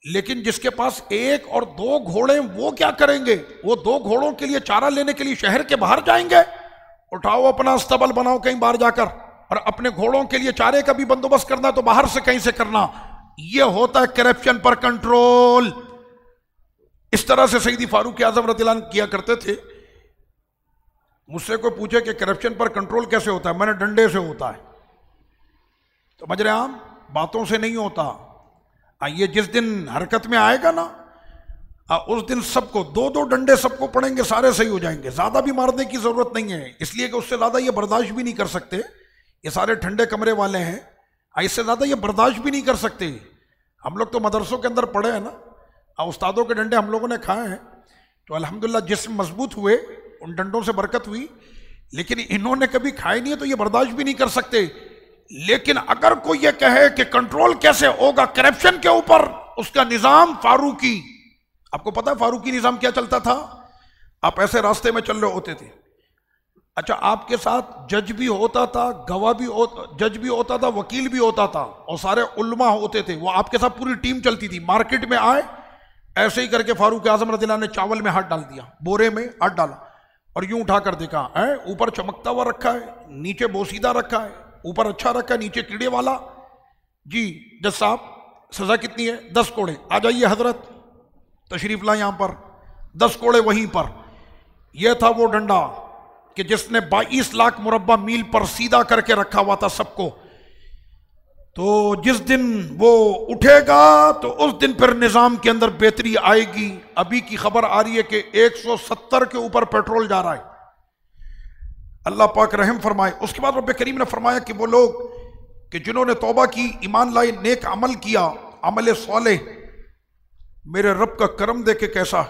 A: لیکن جس کے پاس 1 اور 2 گھوڑے وہ کیا کریں گے؟ وہ 2 گھوڑوں کے لیے چارہ لینے کے لیے شہر کے باہر جائیں گے؟ اٹھاؤ اپنا استبل بناؤ کہیں باہر جا کر، اور اپنے گھوڑوں کے لیے چارے کا بھی بندوبست کرنا تو باہر سے کہیں سے کرنا۔ یہ ہوتا ہے کرپشن پر کنٹرول۔ اس طرح سے سیدی فاروق اعظم رضی اللہ عنہ کیا کرتے تھے۔ مجھ سے کوئی پوچھے کہ کرپشن پر کنٹرول کیسے ہوتا ہے، میں نے ڈنڈے سے ہوتا ہے۔ تو مجرے عام باتوں سے نہیں ہوتا، یہ جس دن حرکت میں آئے گا نا، اس دن سب کو 2 ڈنڈے سب کو پڑیں گے، سارے صحیح ہو جائیں گے۔ زیادہ بھی مارنے کی ضرورت نہیں ہے، اس لیے کہ اس سے زیادہ یہ برداشت بھی نہیں کر سکتے، یہ سارے ٹھنڈے کمرے والے ہیں، اس سے زیادہ یہ برداشت بھی نہیں کر سکتے۔ ہم لوگ تو مدرسوں کے اندر پڑھے ہیں نا، استادوں کے ڈنڈے ہم لوگوں نے کھائے ہیں، تو الحمدللہ جسم مضبوط ہوئے، ان ڈنڈوں سے برکت ہوئی، لیکن انہوں نے کبھی کھائے نہیں ہے تو یہ برداشت بھی نہیں کر سکتے۔ لیکن اگر کوئی یہ کہے کہ کنٹرول کیسے ہوگا کرپشن کے اوپر، اس کا نظام فاروقی، آپ کو پتا ہے فاروقی نظام کیا چلتا تھا؟ آپ ایسے راستے میں چل رہے ہوتے تھے، اچھا آپ کے ساتھ جج بھی ہوتا تھا، گواہ بھی جج بھی ہوتا تھا، وکیل بھی ہوتا تھا، اور سارے علماء ہوتے تھے، وہ آپ کے ساتھ پوری ٹیم چلتی تھی۔ مارکیٹ میں آئے ایسے ہی کر کے فاروق اعظم رضی اللہ عنہ نے چاول میں ہاتھ ڈال دیا، بورے میں ہاتھ ڈالا اور یوں اٹھا کر دیکھا، اوپر چمکتا ہوا رکھا ہے، نیچے بوسیدہ رکھا ہے، اوپر اچھا رکھا ہے، نیچے کیڑے والا۔ جی جج صاحب سزا کتنی ہے؟ 10 کوڑے۔ آ جائیے حضرت، تشریف لائیں یہاں پر، 10 کوڑے وہیں پر۔ یہ تھا وہ ڈنڈا کہ جس نے 22 لاکھ مربع میل پر سیدھا کر کے رکھا ہوا تھا سب کو۔ تو جس دن وہ اٹھے گا تو اس دن پھر نظام کے اندر بہتری آئے گی۔ ابھی کی خبر آ رہی ہے کہ 170 کے اوپر پیٹرول جا رہا ہے، اللہ پاک رحم فرمائے۔ اس کے بعد رب کریم نے فرمایا کہ وہ لوگ کہ جنہوں نے توبہ کی، ایمان لائے، نیک عمل کیا، عمل صالح، میرے رب کا کرم دے کے کیسا۔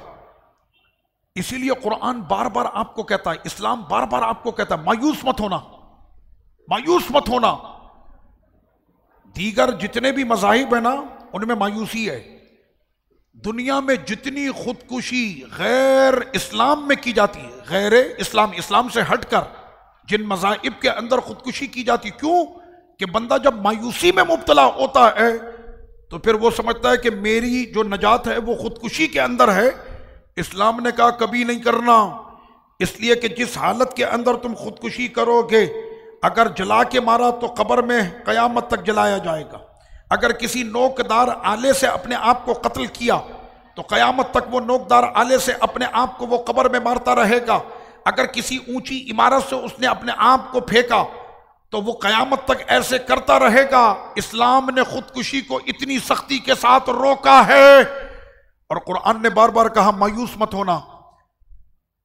A: اسی لیے قرآن بار بار آپ کو کہتا ہے، اسلام بار بار آپ کو کہتا ہے مایوس مت ہونا، مایوس مت ہونا۔ دیگر جتنے بھی مذاہب ہیں نا ان میں مایوسی ہے۔ دنیا میں جتنی خودکشی غیر اسلام میں کی جاتی ہے، غیر اسلام سے ہٹ کر جن مذاہب کے اندر خودکشی کی جاتی، کیوں کہ بندہ جب مایوسی میں مبتلا ہوتا ہے تو پھر وہ سمجھتا ہے کہ میری جو نجات ہے وہ خودکشی کے اندر ہے۔ اسلام نے کہا کبھی نہیں کرنا، اس لیے کہ جس حالت کے اندر تم خودکشی کرو گے، اگر جلا کے مارا تو قبر میں قیامت تک جلایا جائے گا، اگر کسی نوکدار آلے سے اپنے آپ کو قتل کیا تو قیامت تک وہ نوکدار آلے سے اپنے آپ کو وہ قبر میں مارتا رہے گا، اگر کسی اونچی عمارت سے اس نے اپنے آپ کو پھینکا تو وہ قیامت تک ایسے کرتا رہے گا۔ اسلام نے خودکشی کو اتنی سختی کے ساتھ روکا ہے، اور قرآن نے بار بار کہا مایوس مت ہونا۔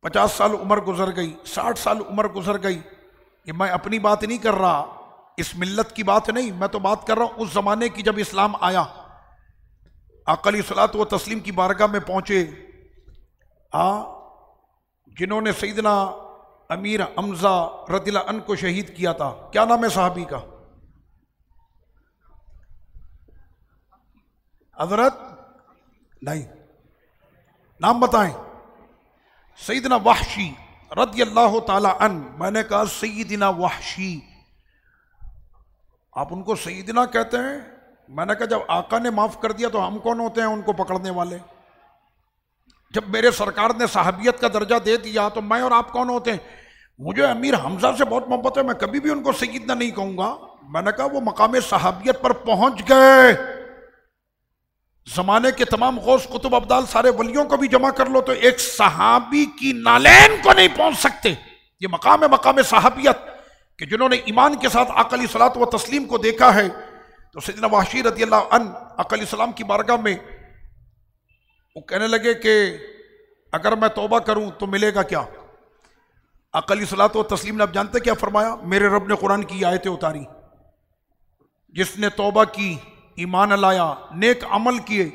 A: 50 سال عمر گزر گئی، 60 سال عمر گزر گئی، یہ میں اپنی بات نہیں کر رہا، اس ملت کی بات نہیں، میں تو بات کر رہا ہوں اس زمانے کی جب اسلام آیا۔ آقا علیہ الصلوۃ والتسلیم کی بارگاہ میں پہنچے، جنہوں نے سیدنا امیر حمزہ رضی اللہ عنہ کو شہید کیا تھا. کیا نام ہے صحابی کا؟ حضرت نہیں، نام بتائیں. سیدنا وحشی رضی اللہ تعالی عنہ. میں نے کہا سیدنا وحشی، آپ ان کو سیدنا کہتے ہیں؟ میں نے کہا جب آقا نے معاف کر دیا تو ہم کون ہوتے ہیں ان کو پکڑنے والے؟ جب میرے سرکار نے صحابیت کا درجہ دے دیا تو میں اور آپ کون ہوتے ہیں؟ مجھے امیر حمزہ سے بہت محبت ہے، میں کبھی بھی ان کو سیدنا نہیں کہوں گا. میں نے کہا وہ مقام صحابیت پر پہنچ گئے. زمانے کے تمام غوث قطب ابدال سارے ولیوں کو بھی جمع کر لو تو ایک صحابی کی نالین کو نہیں پہنچ سکتے. یہ مقام ہے، مقام صحابیت، کہ جنہوں نے ایمان کے ساتھ آقا علیہ الصلوۃ والتسلیم کو دیکھا ہے. تو سیدنا وحشی رضی اللہ عنہ آقا علیہ السلام کی بارگاہ میں وہ کہنے لگے کہ اگر میں توبہ کروں تو ملے گا کیا؟ آقا علیہ الصلوۃ والتسلیم نے اب جانتے کیا فرمایا؟ میرے رب نے قرآن کی آیتیں اتاری، جس نے توبہ کی، ایمان لایا، نیک عمل کیے،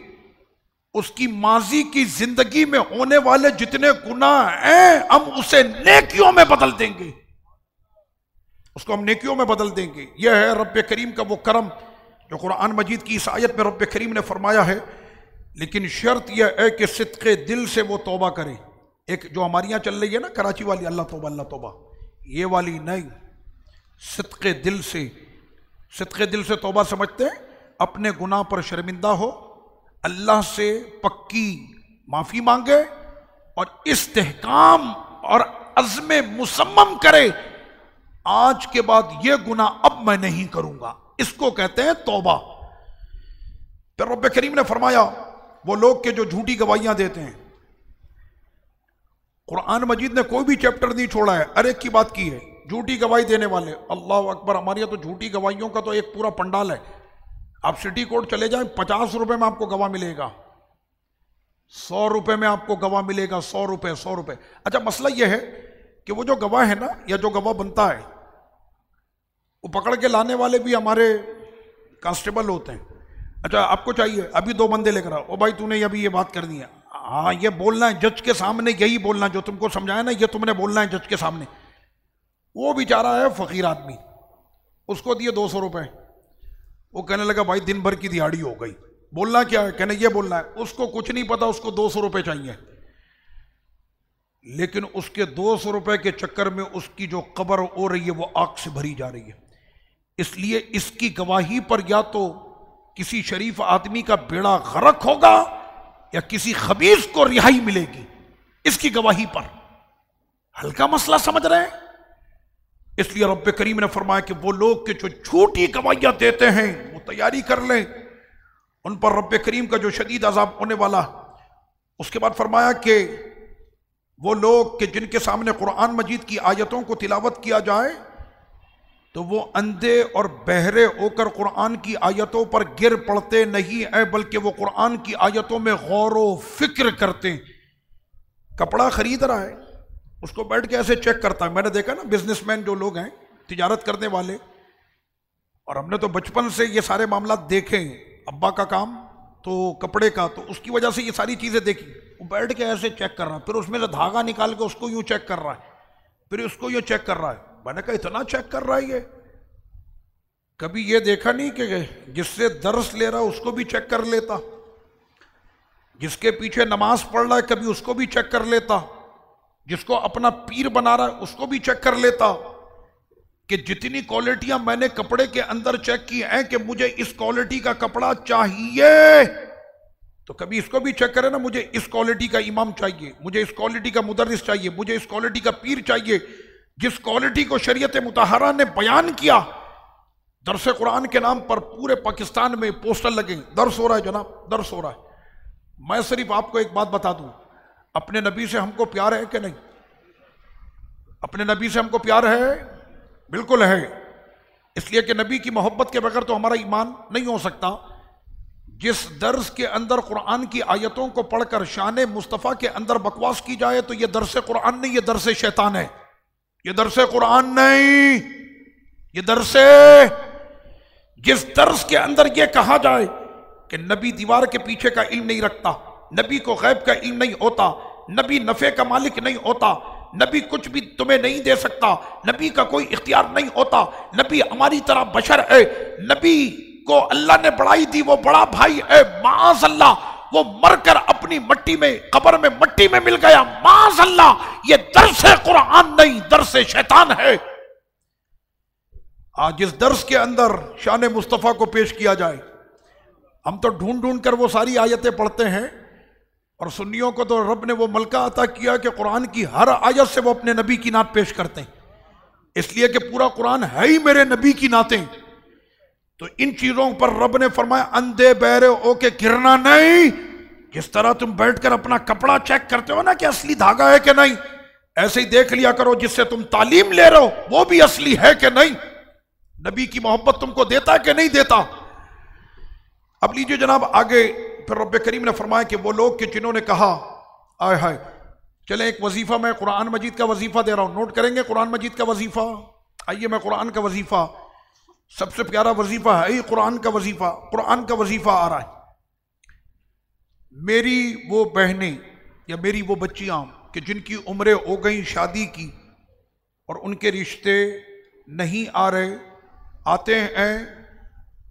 A: اس کی ماضی کی زندگی میں ہونے والے جتنے گناہ ہیں ہم اسے نیکیوں میں بدل دیں گے. اس کو ہم نیکیوں میں بدل دیں گے. یہ ہے رب کریم کا وہ کرم جو قرآن مجید کی اس آیت میں رب کریم نے فرمایا ہے. لیکن شرط یہ ہے کہ صدق دل سے وہ توبہ کرے. ایک جو ہماری یہاں چل رہی ہے نا کراچی والی، اللہ توبہ اللہ توبہ، یہ والی نہیں. صدق دل سے. صدق دل سے توبہ سمجھتے ہیں اپنے گناہ پر شرمندہ ہو، اللہ سے پکی معافی مانگے اور استحکام اور عزم مصمم کرے آج کے بعد یہ گناہ اب میں نہیں کروں گا. اس کو کہتے ہیں توبہ. پھر رب کریم نے فرمایا وہ لوگ کہ جو جھوٹی گواہیاں دیتے ہیں. قرآن مجید نے کوئی بھی چیپٹر نہیں چھوڑا ہے، ہر ایک کی بات کی ہے. جھوٹی گواہی دینے والے، اللہ اکبر، ہمارے یہاں تو جھوٹی گواہیوں کا تو ایک پورا پنڈال ہے. آپ سٹی کورٹ چلے جائیں، 50 روپے میں آپ کو گواہ ملے گا، 100 روپے میں آپ کو گواہ ملے گا، 100 روپے 100 روپے. اچھا مسئلہ یہ ہے کہ وہ جو گواہ ہے نا یا جو گواہ بنتا ہے وہ پکڑ کے لانے والے بھی ہمارے کانسٹیبل ہوتے ہیں. اچھا آپ کو چاہیے ابھی 2 بندے لے کر آؤ، او بھائی تو نے ابھی یہ بات کرنی ہے، ہاں یہ بولنا ہے جج کے سامنے، یہی بولنا جو تم کو سمجھایا نا یہ تم نے بولنا ہے جج کے سامنے. وہ بیچارہ ہے فقیر آدمی، اس کو دیے 200 روپے. وہ کہنے لگا بھائی دن بھر کی دیہاڑی ہو گئی، بولنا کیا ہے؟ کہنے یہ بولنا ہے. اس کو کچھ نہیں پتا، اس کو 200 روپے چاہیے. لیکن اس کے 200 روپے کے چکر میں اس کی جو قبر ہو رہی ہے وہ آگ سے بھری جا رہی ہے. اس لیے اس کی گواہی پر یا تو کسی شریف آدمی کا بیڑا غرق ہوگا یا کسی خبیث کو رہائی ملے گی اس کی گواہی پر. ہلکا مسئلہ سمجھ رہے ہیں؟ اس لیے رب کریم نے فرمایا کہ وہ لوگ کہ جو جھوٹی گواہیاں دیتے ہیں وہ تیاری کر لیں، ان پر رب کریم کا جو شدید عذاب ہونے والا. اس کے بعد فرمایا کہ وہ لوگ کہ جن کے سامنے قرآن مجید کی آیتوں کو تلاوت کیا جائے تو وہ اندھے اور بہرے ہو کر قرآن کی آیتوں پر گر پڑتے نہیں ہیں، بلکہ وہ قرآن کی آیتوں میں غور و فکر کرتے ہیں. کپڑا خرید رہا ہے، اس کو بیٹھ کے ایسے چیک کرتا ہے. میں نے دیکھا نا بزنس مین جو لوگ ہیں، تجارت کرنے والے، اور ہم نے تو بچپن سے یہ سارے معاملات دیکھے ہیں. ابا کا کام تو کپڑے کا، تو اس کی وجہ سے یہ ساری چیزیں دیکھی. وہ بیٹھ کے ایسے چیک کر رہا ہے، پھر اس میں سے دھاگا نکال کے اس کو یوں چیک کر رہا ہے، پھر اس کو یوں چیک کر رہا ہے. میں نے کہا اتنا چیک کر رہا ہے یہ؟ کبھی یہ دیکھا نہیں کہ جس سے درس لے رہا اس کو بھی چیک کر لیتا، جس کے پیچھے نماز پڑھ رہا ہے کبھی اس کو بھی چیک کر لیتا، جس کو اپنا پیر بنا رہا ہے اس کو بھی چیک کر لیتا. کہ جتنی کوالٹیاں میں نے کپڑے کے اندر چیک کی ہیں کہ مجھے اس کوالٹی کا کپڑا چاہیے، تو کبھی اس کو بھی چیک کرے نا، مجھے اس کوالٹی کا امام چاہیے، مجھے اس کوالٹی کا مدرس چاہیے، مجھے اس کوالٹی کا پیر چاہیے. جس کوالٹی کو شریعت مطہرہ نے بیان کیا، درس قرآن کے نام پر پورے پاکستان میں پوسٹر لگے، درس ہو رہا ہے جناب، درس ہو رہا ہے. میں صرف آپ کو ایک بات بتا دوں، اپنے نبی سے ہم کو پیار ہے کہ نہیں؟ اپنے نبی سے ہم کو پیار ہے؟ بالکل ہے. اس لیے کہ نبی کی محبت کے بغیر تو ہمارا ایمان نہیں ہو سکتا. جس درس کے اندر قرآن کی آیتوں کو پڑھ کر شان مصطفیٰ کے اندر بکواس کی جائے تو یہ درس قرآن نہیں، یہ درس شیطان ہے. یہ درس قرآن نہیں، یہ درس. جس درس کے اندر یہ کہا جائے کہ نبی دیوار کے پیچھے کا علم نہیں رکھتا، نبی کو غیب کا علم نہیں ہوتا، نبی نفع کا مالک نہیں ہوتا، نبی کچھ بھی تمہیں نہیں دے سکتا، نبی کا کوئی اختیار نہیں ہوتا، نبی ہماری طرح بشر ہے، نبی کو اللہ نے بڑائی دی، وہ بڑا بھائی ہے، معاذ اللہ وہ مر کر اپنی مٹی میں، قبر میں مٹی میں مل گیا، معاذ اللہ یہ درس قرآن نہیں، درس شیطان ہے۔ آج اس درس کے اندر شان مصطفیٰ کو پیش کیا جائے، ہم تو ڈھونڈ ڈھونڈ کر وہ ساری آیتیں پڑھتے ہیں، اور سنیوں کو تو رب نے وہ ملکہ عطا کیا کہ قرآن کی ہر آیت سے وہ اپنے نبی کی نعت پیش کرتے ہیں، اس لیے کہ پورا قرآن ہے ہی میرے نبی کی نعتیں۔ تو ان چیزوں پر رب نے فرمایا اندھے بہرے ہو کے گرنا نہیں، جس طرح تم بیٹھ کر اپنا کپڑا چیک کرتے ہو نا کہ اصلی دھاگا ہے کہ نہیں، ایسے ہی دیکھ لیا کرو جس سے تم تعلیم لے رہے ہو وہ بھی اصلی ہے کہ نہیں، نبی کی محبت تم کو دیتا ہے کہ نہیں دیتا۔ اب لیجئے جناب آگے، پھر رب کریم نے فرمایا کہ وہ لوگ کہ جنہوں نے کہا آئے ہائے، چلیں ایک وظیفہ میں قرآن مجید کا وظیفہ دے رہا ہوں، نوٹ کریں گے قرآن مجید کا وظیفہ۔ آئیے میں قرآن کا وظیفہ، سب سے پیارا وظیفہ ہے ہی قرآن کا وظیفہ، قرآن کا وظیفہ آ رہا ہے۔ میری وہ بہنیں یا میری وہ بچیاں کہ جن کی عمریں ہو گئیں شادی کی اور ان کے رشتے نہیں آ رہے، آتے ہیں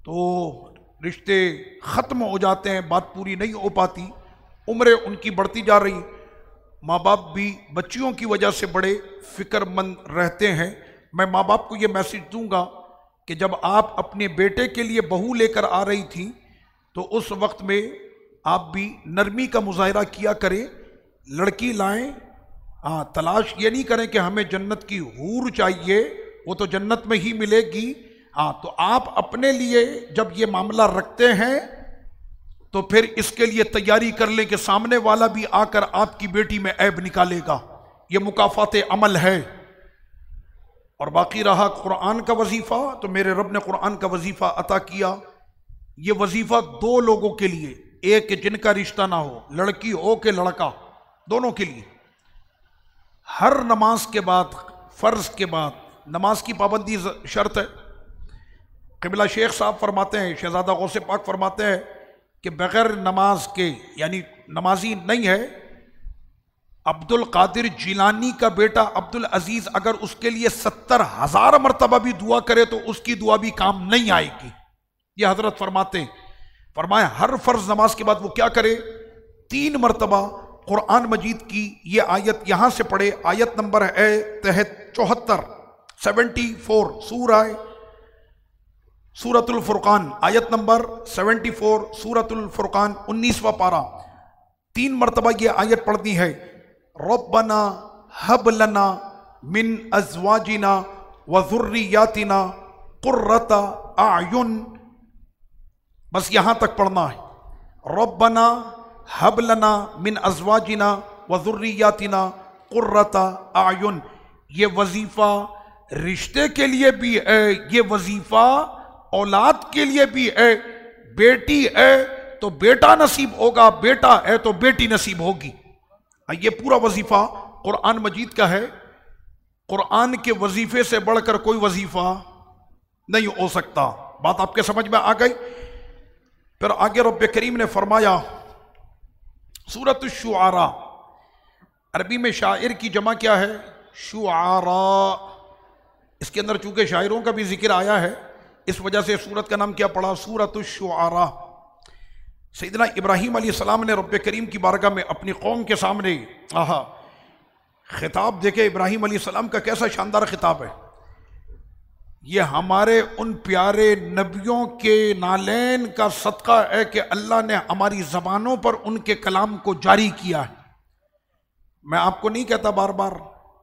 A: تو رشتے ختم ہو جاتے ہیں، بات پوری نہیں ہو پاتی، عمریں ان کی بڑھتی جا رہی، ماں باپ بھی بچیوں کی وجہ سے بڑے فکر مند رہتے ہیں۔ میں ماں باپ کو یہ میسج دوں گا کہ جب آپ اپنے بیٹے کے لیے بہو لے کر آ رہی تھی تو اس وقت میں آپ بھی نرمی کا مظاہرہ کیا کریں، لڑکی لائیں، تلاش یہ نہیں کریں کہ ہمیں جنت کی حور چاہیے، وہ تو جنت میں ہی ملے گی۔ تو آپ اپنے لیے جب یہ معاملہ رکھتے ہیں تو پھر اس کے لیے تیاری کر لیں کہ سامنے والا بھی آ کر آپ کی بیٹی میں عیب نکالے گا، یہ مکافات عمل ہے۔ اور باقی رہا قرآن کا وظیفہ، تو میرے رب نے قرآن کا وظیفہ عطا کیا، یہ وظیفہ دو لوگوں کے لیے، ایک کہ جن کا رشتہ نہ ہو، لڑکی ہو کہ لڑکا، دونوں کے لیے۔ ہر نماز کے بعد، فرض کے بعد نماز کی پابندی شرط ہے۔ قبلہ شیخ صاحب فرماتے ہیں، شہزادہ غوث پاک فرماتے ہیں کہ بغیر نماز کے یعنی نمازی نہیں ہے۔ عبد القادر جیلانی کا بیٹا عبد العزیز اگر اس کے لیے 70,000 مرتبہ بھی دعا کرے تو اس کی دعا بھی کام نہیں آئے گی، یہ حضرت فرماتے ہیں۔ فرمایا ہر فرض نماز کے بعد وہ کیا کرے، 3 مرتبہ قرآن مجید کی یہ آیت یہاں سے پڑھے، آیت نمبر ہے 74 سورۃ الفرقان، آیت نمبر 74 سورۃ الفرقان 19واں پارہ، 3 مرتبہ یہ آیت پڑھنی ہے۔ ربنا ہب لنا من ازواجنا وذریاتنا قرۃ اعین، بس یہاں تک پڑھنا ہے۔ ربنا ہب لنا من ازواجنا وذریاتنا قرۃ اعین، یہ وظیفہ رشتے کے لیے بھی ہے، یہ وظیفہ اولاد کے لیے بھی ہے۔ بیٹی ہے تو بیٹا نصیب ہوگا، بیٹا ہے تو بیٹی نصیب ہوگی۔ یہ پورا وظیفہ قرآن مجید کا ہے۔ قرآن کے وظیفے سے بڑھ کر کوئی وظیفہ نہیں ہو سکتا۔ بات آپ کے سمجھ میں آ گئی؟ پھر آگے رب کریم نے فرمایا سورۃ الشعراء، عربی میں شاعر کی جمع کیا ہے؟ شعراء۔ اس کے اندر چونکہ شاعروں کا بھی ذکر آیا ہے اس وجہ سے سورت کا نام کیا پڑا؟ سورۃ الشعراء۔ سیدنا ابراہیم علیہ السلام نے رب کریم کی بارگاہ میں اپنی قوم کے سامنے خطاب دیکھے، ابراہیم علیہ السلام کا کیسا شاندار خطاب ہے۔ یہ ہمارے ان پیارے نبیوں کے نالین کا صدقہ ہے کہ اللہ نے ہماری زبانوں پر ان کے کلام کو جاری کیا ہے۔ میں آپ کو نہیں کہتا بار بار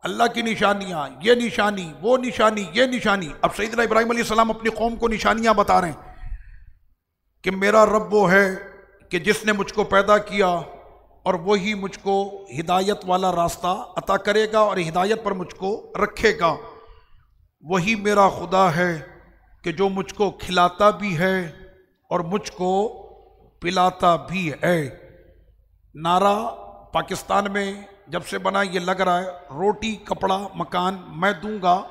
A: اللہ کی نشانیاں، یہ نشانی، وہ نشانی، یہ نشانی۔ اب سیدنا ابراہیم علیہ السلام اپنی قوم کو نشانیاں بتا رہے ہیں کہ میرا رب وہ ہے کہ جس نے مجھ کو پیدا کیا اور وہی مجھ کو ہدایت والا راستہ عطا کرے گا اور ہدایت پر مجھ کو رکھے گا۔ وہی میرا خدا ہے کہ جو مجھ کو کھلاتا بھی ہے اور مجھ کو پلاتا بھی ہے۔ نعرہ پاکستان میں جب سے بنا یہ لگ رہا ہے روٹی کپڑا مکان میں دوں گا،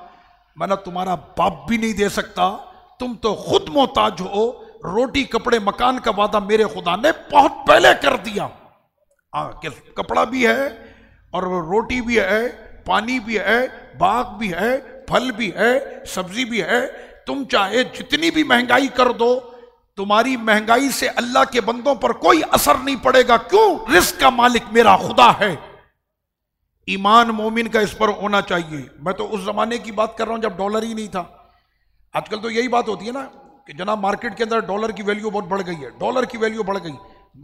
A: میں نے تمہارا باپ بھی نہیں دے سکتا، تم تو خود محتاج ہو، روٹی کپڑے مکان کا وعدہ میرے خدا نے بہت پہلے کر دیا کہ کپڑا بھی ہے اور روٹی بھی ہے، پانی بھی ہے، باغ بھی ہے، پھل بھی ہے، سبزی بھی ہے۔ تم چاہے جتنی بھی مہنگائی کر دو، تمہاری مہنگائی سے اللہ کے بندوں پر کوئی اثر نہیں پڑے گا۔ کیوں؟ رزق کا مالک میرا خدا ہے۔ ایمان مومن کا اس پر ہونا چاہیے۔ میں تو اس زمانے کی بات کر رہا ہوں جب ڈالر ہی نہیں تھا۔ آج کل تو یہی بات ہوتی ہے نا کہ جناب مارکیٹ کے اندر ڈالر کی ویلیو بہت بڑھ گئی ہے، ڈالر کی ویلیو بڑھ گئی۔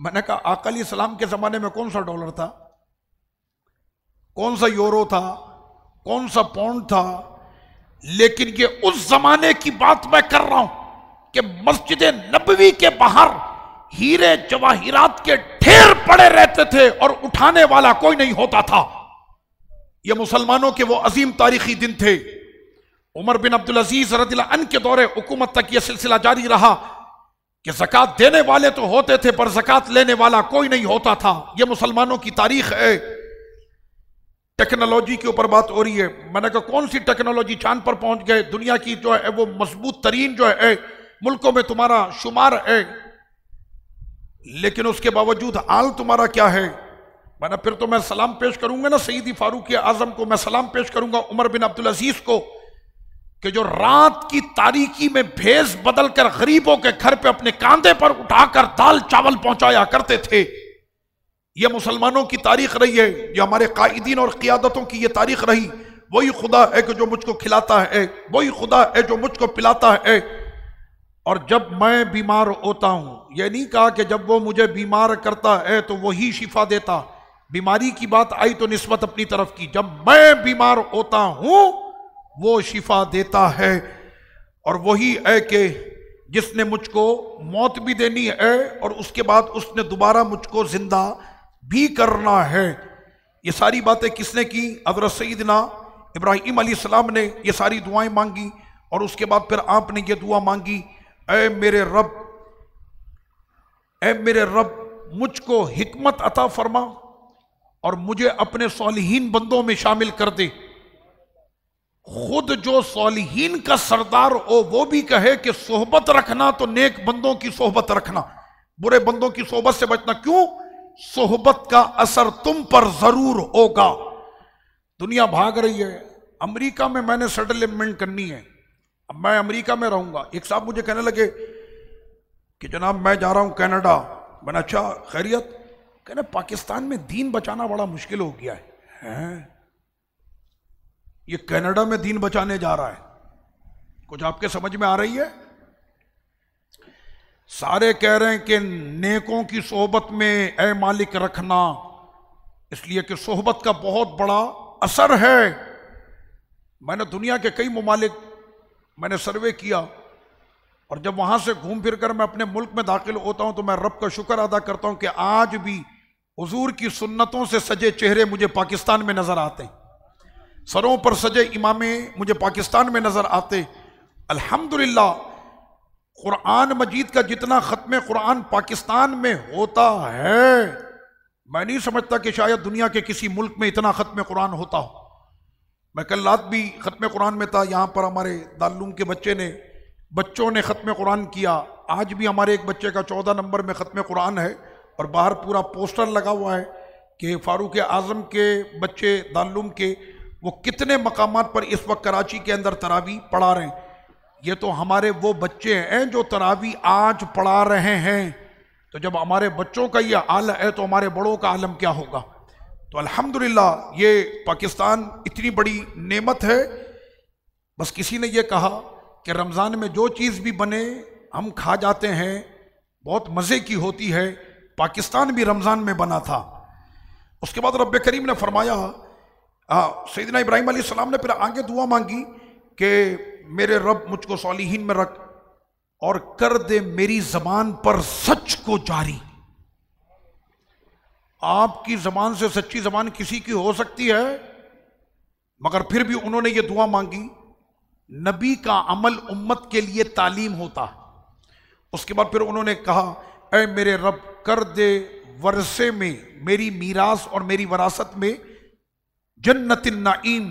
A: میں نے کہا آقا علیہ السلام کے زمانے میں کون سا ڈالر تھا، کون سا یورو تھا، کون سا پاؤنڈ تھا؟ لیکن یہ اس زمانے کی بات میں کر رہا ہوں کہ مسجد نبوی کے باہر ہیرے جواہرات کے ڈھیر پڑے رہتے تھے اور اٹھانے والا کوئی نہیں ہوتا تھا۔ یہ مسلمانوں کے وہ عظیم تاریخی دن تھے۔ عمر بن عبدالعزیز رضی اللہ عنہ کے دور حکومت تک یہ سلسلہ جاری رہا کہ زکوٰۃ دینے والے تو ہوتے تھے پر زکوٰۃ لینے والا کوئی نہیں ہوتا تھا۔ یہ مسلمانوں کی تاریخ ہے۔ ٹیکنالوجی کے اوپر بات ہو رہی ہے۔ میں نے کہا کون سی ٹیکنالوجی؟ چاند پر پہنچ گئے، دنیا کی جو ہے وہ مضبوط ترین جو ہے ملکوں میں تمہارا شمار ہے، لیکن اس کے باوجود حال تمہارا کیا ہے؟ میں نے پھر تو میں سلام پیش کروں گا نا سیدی فاروق اعظم کو، میں سلام پیش کروں گا عمر بن عبدالعزیز کو کہ جو رات کی تاریکی میں بھیس بدل کر غریبوں کے گھر پہ اپنے کاندھے پر اٹھا کر دال چاول پہنچایا کرتے تھے۔ یہ مسلمانوں کی تاریخ رہی ہے، یہ ہمارے قائدین اور قیادتوں کی یہ تاریخ رہی۔ وہی خدا ہے کہ جو مجھ کو کھلاتا ہے، وہی خدا ہے جو مجھ کو پلاتا ہے۔ اور جب میں بیمار ہوتا ہوں، یہ نہیں کہا کہ جب وہ مجھے بیمار کرتا ہے تو وہی شفا دیتا، بیماری کی بات آئی تو نسبت اپنی طرف کی۔ جب میں بیمار ہوتا ہوں وہ شفا دیتا ہے، اور وہی ہے کہ جس نے مجھ کو موت بھی دینی ہے اور اس کے بعد اس نے دوبارہ مجھ کو زندہ بھی کرنا ہے۔ یہ ساری باتیں کس نے کی؟ حضرت سیدنا ابراہیم علیہ السلام نے یہ ساری دعائیں مانگی، اور اس کے بعد پھر آپ نے یہ دعا مانگی، اے میرے رب، اے میرے رب مجھ کو حکمت عطا فرما اور مجھے اپنے صالحین بندوں میں شامل کر دے۔ خود جو صالحین کا سردار ہو وہ بھی کہے کہ صحبت رکھنا تو نیک بندوں کی صحبت رکھنا، برے بندوں کی صحبت سے بچنا۔ کیوں؟ صحبت کا اثر تم پر ضرور ہوگا۔ دنیا بھاگ رہی ہے، امریکہ میں نے سیٹلمنٹ کرنی ہے، اب میں امریکہ میں رہوں گا۔ ایک صاحب مجھے کہنے لگے کہ جناب میں جا رہا ہوں کینیڈا۔ میں نے اچھا خیریت؟ کہنے پاکستان میں دین بچانا بڑا مشکل ہو گیا ہے۔ یہ کینیڈا میں دین بچانے جا رہا ہے؟ کچھ آپ کے سمجھ میں آ رہی ہے؟ سارے کہہ رہے ہیں کہ نیکوں کی صحبت میں اے مالک رکھنا، اس لیے کہ صحبت کا بہت بڑا اثر ہے۔ میں نے دنیا کے کئی ممالک میں نے سروے کیا، اور جب وہاں سے گھوم پھر کر میں اپنے ملک میں داخل ہوتا ہوں تو میں رب کا شکر ادا کرتا ہوں کہ آج بھی حضور کی سنتوں سے سجے چہرے مجھے پاکستان میں نظر آتے ہیں، سروں پر سجے امامے مجھے پاکستان میں نظر آتے۔ الحمدللہ قرآن مجید کا جتنا ختم قرآن پاکستان میں ہوتا ہے، میں نہیں سمجھتا کہ شاید دنیا کے کسی ملک میں اتنا ختم قرآن ہوتا ہو۔ میں کل رات بھی ختم قرآن میں تھا، یہاں پر ہمارے دارالعلوم کے بچوں نے ختم قرآن کیا۔ آج بھی ہمارے ایک بچے کا 14 نمبر میں ختم قرآن ہے، اور باہر پورا پوسٹر لگا ہوا ہے کہ فاروق اعظم کے بچے دارالعلوم کے وہ کتنے مقامات پر اس وقت کراچی کے اندر تراویح پڑھا رہے ہیں۔ یہ تو ہمارے وہ بچے ہیں جو تراویح آج پڑھا رہے ہیں، تو جب ہمارے بچوں کا یہ حال ہے تو ہمارے بڑوں کا عالم کیا ہوگا؟ تو الحمدللہ یہ پاکستان اتنی بڑی نعمت ہے۔ بس کسی نے یہ کہا کہ رمضان میں جو چیز بھی بنے ہم کھا جاتے ہیں، بہت مزے کی ہوتی ہے۔ پاکستان بھی رمضان میں بنا تھا۔ اس کے بعد رب کریم نے فرمایا، سیدنا ابراہیم علیہ السلام نے پھر آگے دعا مانگی کہ میرے رب مجھ کو صالحین میں رکھ اور کر دے میری زبان پر سچ کو جاری۔ آپ کی زبان سے سچی زبان کسی کی ہو سکتی ہے، مگر پھر بھی انہوں نے یہ دعا مانگی۔ نبی کا عمل امت کے لیے تعلیم ہوتا۔ اس کے بعد پھر انہوں نے کہا، اے میرے رب کر دے ورثے میں، میری میراث اور میری وراثت میں جنت النعیم،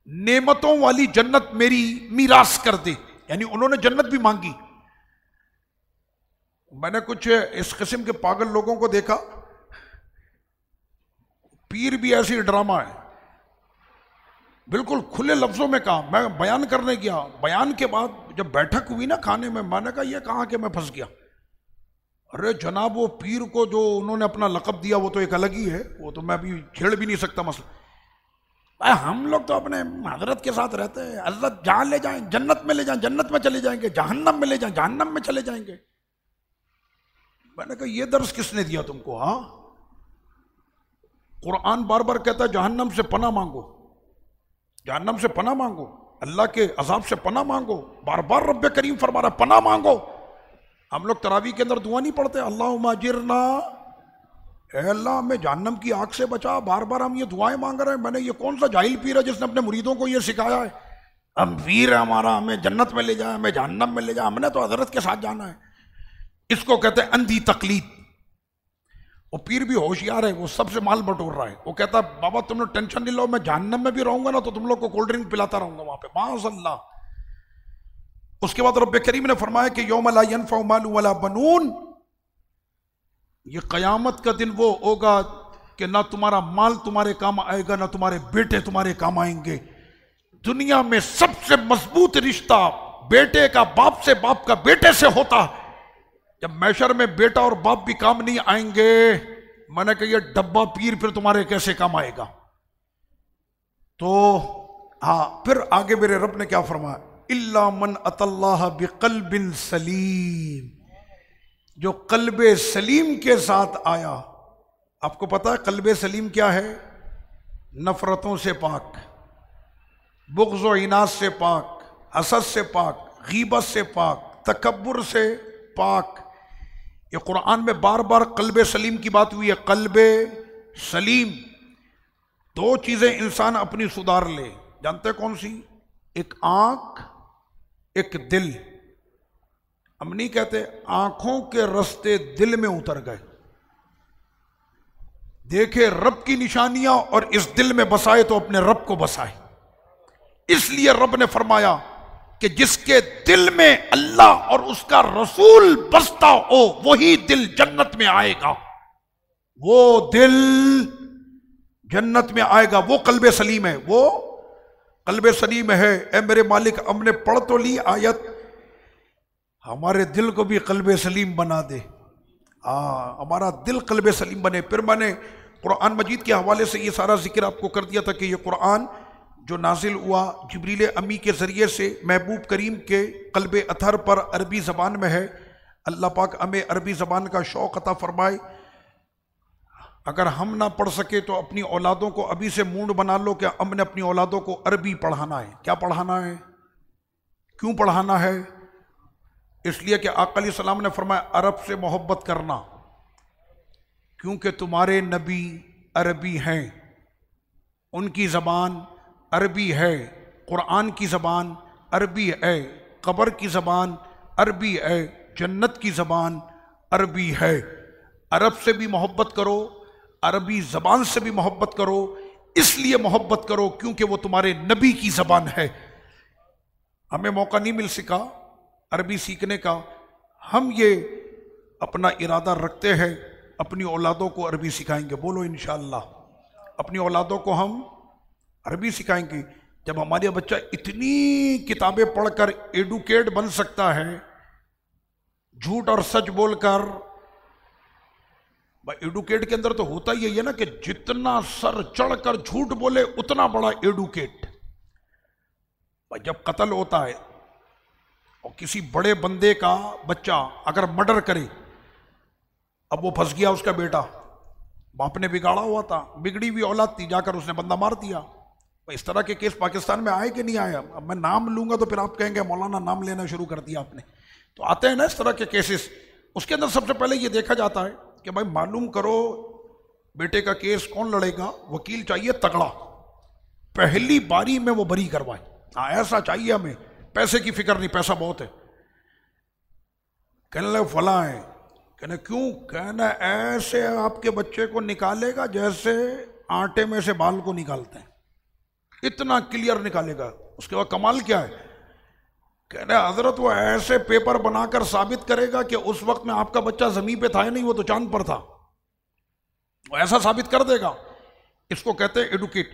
A: نعمتوں والی جنت میری میراث کر دے۔ یعنی انہوں نے جنت بھی مانگی۔ میں نے کچھ اس قسم کے پاگل لوگوں کو دیکھا، پیر بھی ایسی ڈرامہ ہے، بالکل کھلے لفظوں میں کہا، میں بیان کرنے گیا، بیان کے بعد جب بیٹھک ہوئی نا کھانے میں نے کہا یہ کہاں کہ میں پھنس گیا، ارے جناب وہ پیر کو جو انہوں نے اپنا لقب دیا وہ تو ایک الگ ہی ہے، وہ تو میں بھی چھیڑ بھی نہیں سکتا مسئلہ، ہم لوگ تو اپنے حضرت کے ساتھ رہتے ہیں، حضرت جہاں لے جائیں جنت میں لے جائیں جنت میں چلے جائیں گے، جہنم میں لے جائیں جہنم میں چلے جائیں گے۔ میں نے کہا یہ درس کس نے دیا تم کو؟ ہاں قرآن بار بار کہتا ہے جہنم سے پناہ مانگو، جہنم سے پناہ مانگو، اللہ کے عذاب سے پناہ مانگو، بار بار رب کریم فرما رہا ہے پناہ مانگو۔ ہم لوگ تراویح کے اندر دعا نہیں پڑھتے اللہم اجرنا، اے اللہ ہمیں جہنم کی آگ سے بچا، بار بار ہم یہ دعائیں مانگ رہے ہیں۔ میں نے یہ کون سا جاہل پیر ہے جس نے اپنے مریدوں کو یہ سکھایا ہے ہم پیر ہے ہمارا، ہمیں جنت میں لے جائے ہمیں جہنم میں لے جائے، ہم نے تو حضرت کے ساتھ جانا ہے۔ اس کو کہتے ہیں اندھی تقلید۔ وہ پیر بھی ہوشیار ہے، وہ سب سے مال بٹور رہا ہے، وہ کہتا ہے بابا تم لوگ ٹینشن نہیں لو، میں جہنم میں بھی رہوں گا نا تو تم لوگ کو کولڈ ڈرنک پلاتا رہوں گا وہاں پہ، معاذ اللہ۔ اس کے بعد رب کریم نے فرمایا کہ یوم لا ینفع مال ولا بنون، یہ قیامت کا دن وہ ہوگا کہ نہ تمہارا مال تمہارے کام آئے گا نہ تمہارے بیٹے تمہارے کام آئیں گے۔ دنیا میں سب سے مضبوط رشتہ بیٹے کا باپ سے، باپ کا بیٹے سے ہوتا، جب محشر میں بیٹا اور باپ بھی کام نہیں آئیں گے، میں نے کہا یہ ڈبہ پیر پھر تمہارے کیسے کام آئے گا؟ تو ہاں پھر آگے میرے رب نے کیا فرمایا، الا من اتى اللہ بقلب سلیم، جو قلب سلیم کے ساتھ آیا۔ آپ کو پتا ہے قلب سلیم کیا ہے؟ نفرتوں سے پاک، بغض و عناد سے پاک، حسد سے پاک، غیبت سے پاک، تکبر سے پاک۔ یہ قرآن میں بار بار قلب سلیم کی بات ہوئی ہے، قلب سلیم۔ دو چیزیں انسان اپنی سدھار لے، جانتے کون سی؟ ایک آنکھ، ایک دل۔ ہم نہیں کہتے آنکھوں کے رستے دل میں اتر گئے، دیکھے رب کی نشانیاں اور اس دل میں بسائے تو اپنے رب کو بسائے۔ اس لیے رب نے فرمایا کہ جس کے دل میں اللہ اور اس کا رسول بستا ہو وہی دل جنت میں آئے گا، وہ دل جنت میں آئے گا، وہ قلب سلیم ہے، وہ قلب سلیم ہے۔ اے میرے مالک ہم نے پڑھ تو لی آیت، ہمارے دل کو بھی قلب سلیم بنا دے، ہمارا دل قلب سلیم بنے۔ پھر میں نے قرآن مجید کے حوالے سے یہ سارا ذکر آپ کو کر دیا تھا کہ یہ قرآن جو نازل ہوا جبریل امی کے ذریعے سے محبوب کریم کے قلب اطہر پر عربی زبان میں ہے۔ اللہ پاک ہمیں عربی زبان کا شوق عطا فرمائے۔ اگر ہم نہ پڑھ سکے تو اپنی اولادوں کو ابھی سے موڈ بنا لو کہ ہم نے اپنی اولادوں کو عربی پڑھانا ہے۔ کیا پڑھانا ہے؟ کیوں پڑھانا ہے؟ اس لیے کہ آقا علیہ السلام نے فرمایا عرب سے محبت کرنا، کیونکہ تمہارے نبی عربی ہیں، ان کی زبان عربی ہے، قرآن کی زبان عربی ہے، قبر کی زبان عربی ہے، جنت کی زبان عربی ہے۔ عرب سے بھی محبت کرو، عربی زبان سے بھی محبت کرو، اس لیے محبت کرو کیونکہ وہ تمہارے نبی کی زبان ہے۔ ہمیں موقع نہیں مل سکا عربی سیکھنے کا، ہم یہ اپنا ارادہ رکھتے ہیں اپنی اولادوں کو عربی سکھائیں گے۔ بولو انشاءاللہ اپنی اولادوں کو ہم عربی سکھائیں گے۔ جب ہمارا بچہ اتنی کتابیں پڑھ کر ایڈوکیٹ بن سکتا ہے، جھوٹ اور سچ بول کر، ایڈوکیٹ کے اندر تو ہوتا ہی ہے نا کہ جتنا سر چڑھ کر جھوٹ بولے اتنا بڑا ایڈوکیٹ۔ جب قتل ہوتا ہے اور کسی بڑے بندے کا بچہ اگر مرڈر کرے، اب وہ پھنس گیا، اس کا بیٹا، باپ نے بگاڑا ہوا تھا، بگڑی ہوئی اولاد تھی، جا کر اس نے بندہ مار دیا۔ اس طرح کے کیس پاکستان میں آئے کہ نہیں آئے؟ اب میں نام لوں گا تو پھر آپ کہیں گے مولانا نام لینا شروع کر دیا آپ نے۔ تو آتے ہیں نا اس طرح کے کیسز۔ اس کے اندر سب سے پہلے یہ دیکھا جاتا ہے کہ بھائی معلوم کرو بیٹے کا کیس کون لڑے گا، وکیل چاہیے تگڑا، پہلی باری میں وہ بری کروائے۔ ایسا چاہیے ہمیں، پیسے کی فکر نہیں، پیسہ بہت ہے۔ کہنے لگے فلاں ہے، کہنے کیوں؟ کہنا ایسے آپ کے بچے کو نکالے گا جیسے آٹے میں سے بال کو نکالتے ہیں، اتنا کلیئر نکالے گا۔ اس کے بعد کمال کیا ہے، کہہ رہے حضرت وہ ایسے پیپر بنا کر ثابت کرے گا کہ اس وقت میں آپ کا بچہ زمین پہ تھا ہی نہیں، وہ تو چاند پر تھا، وہ ایسا ثابت کر دے گا۔ اس کو کہتے ہیں ایڈوکیٹ،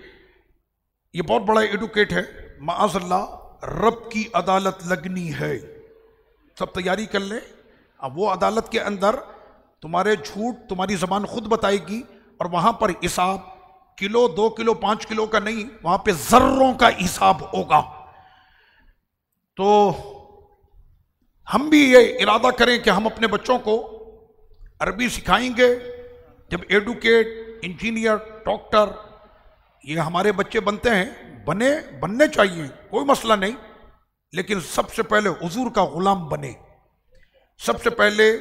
A: یہ بہت بڑا ایڈوکیٹ ہے۔ معاذ اللہ، رب کی عدالت لگنی ہے، سب تیاری کر لیں۔ اب وہ عدالت کے اندر تمہارے جھوٹ تمہاری زبان خود بتائے گی، اور وہاں پر حساب کلو 2 کلو 5 کلو کا نہیں، وہاں پہ ذروں کا حساب ہوگا۔ تو ہم بھی یہ ارادہ کریں کہ ہم اپنے بچوں کو عربی سکھائیں گے۔ جب ایڈوکیٹ، انجینئر، ڈاکٹر یہ ہمارے بچے بنتے ہیں، بننے چاہیے، کوئی مسئلہ نہیں، لیکن سب سے پہلے حضور کا غلام بنے، سب سے پہلے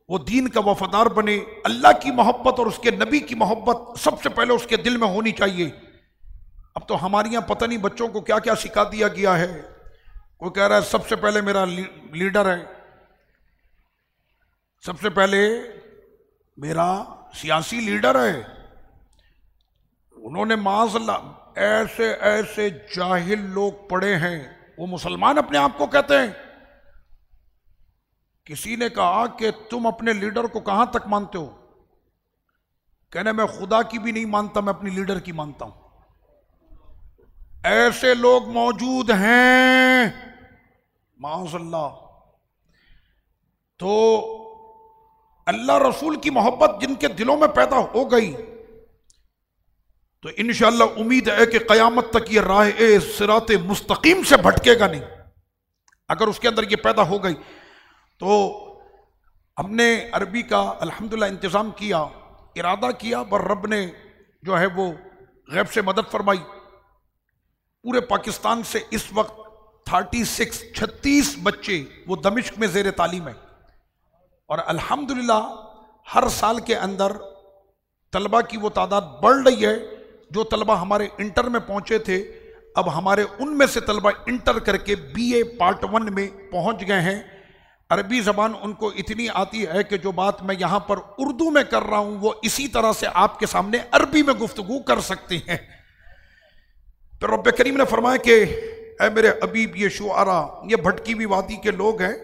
A: وہ دین کا وفادار بنے۔ اللہ کی محبت اور اس کے نبی کی محبت سب سے پہلے اس کے دل میں ہونی چاہیے۔ اب تو ہمارے یہاں پتہ نہیں بچوں کو کیا کیا سکھا دیا گیا ہے۔ کوئی کہہ رہا ہے سب سے پہلے میرا لیڈر ہے، سب سے پہلے میرا سیاسی لیڈر ہے۔ انہوں نے معاذ اللہ ایسے ایسے جاہل لوگ پڑے ہیں، وہ مسلمان اپنے آپ کو کہتے ہیں۔ کسی نے کہا کہ تم اپنے لیڈر کو کہاں تک مانتے ہو؟ کہنے میں خدا کی بھی نہیں مانتا، میں اپنی لیڈر کی مانتا ہوں۔ ایسے لوگ موجود ہیں معاذ اللہ۔ تو اللہ رسول کی محبت جن کے دلوں میں پیدا ہو گئی تو انشاءاللہ امید ہے کہ قیامت تک یہ راہ صراط مستقیم سے بھٹکے گا نہیں، اگر اس کے اندر یہ پیدا ہو گئی۔ تو ہم نے عربی کا الحمدللہ انتظام کیا، ارادہ کیا، پر رب نے جو ہے وہ غیب سے مدد فرمائی۔ پورے پاکستان سے اس وقت 36 بچے وہ دمشق میں زیر تعلیم ہیں، اور الحمدللہ ہر سال کے اندر طلبہ کی وہ تعداد بڑھ رہی ہے۔ جو طلبہ ہمارے انٹر میں پہنچے تھے، اب ہمارے ان میں سے طلبہ انٹر کر کے BA پارٹ 1 میں پہنچ گئے ہیں۔ عربی زبان ان کو اتنی آتی ہے کہ جو بات میں یہاں پر اردو میں کر رہا ہوں وہ اسی طرح سے آپ کے سامنے عربی میں گفتگو کر سکتے ہیں۔ پھر رب کریم نے فرمایا کہ اے میرے حبیب، یہ شعراء یہ بھٹکی ہوئی وادی کے لوگ ہیں،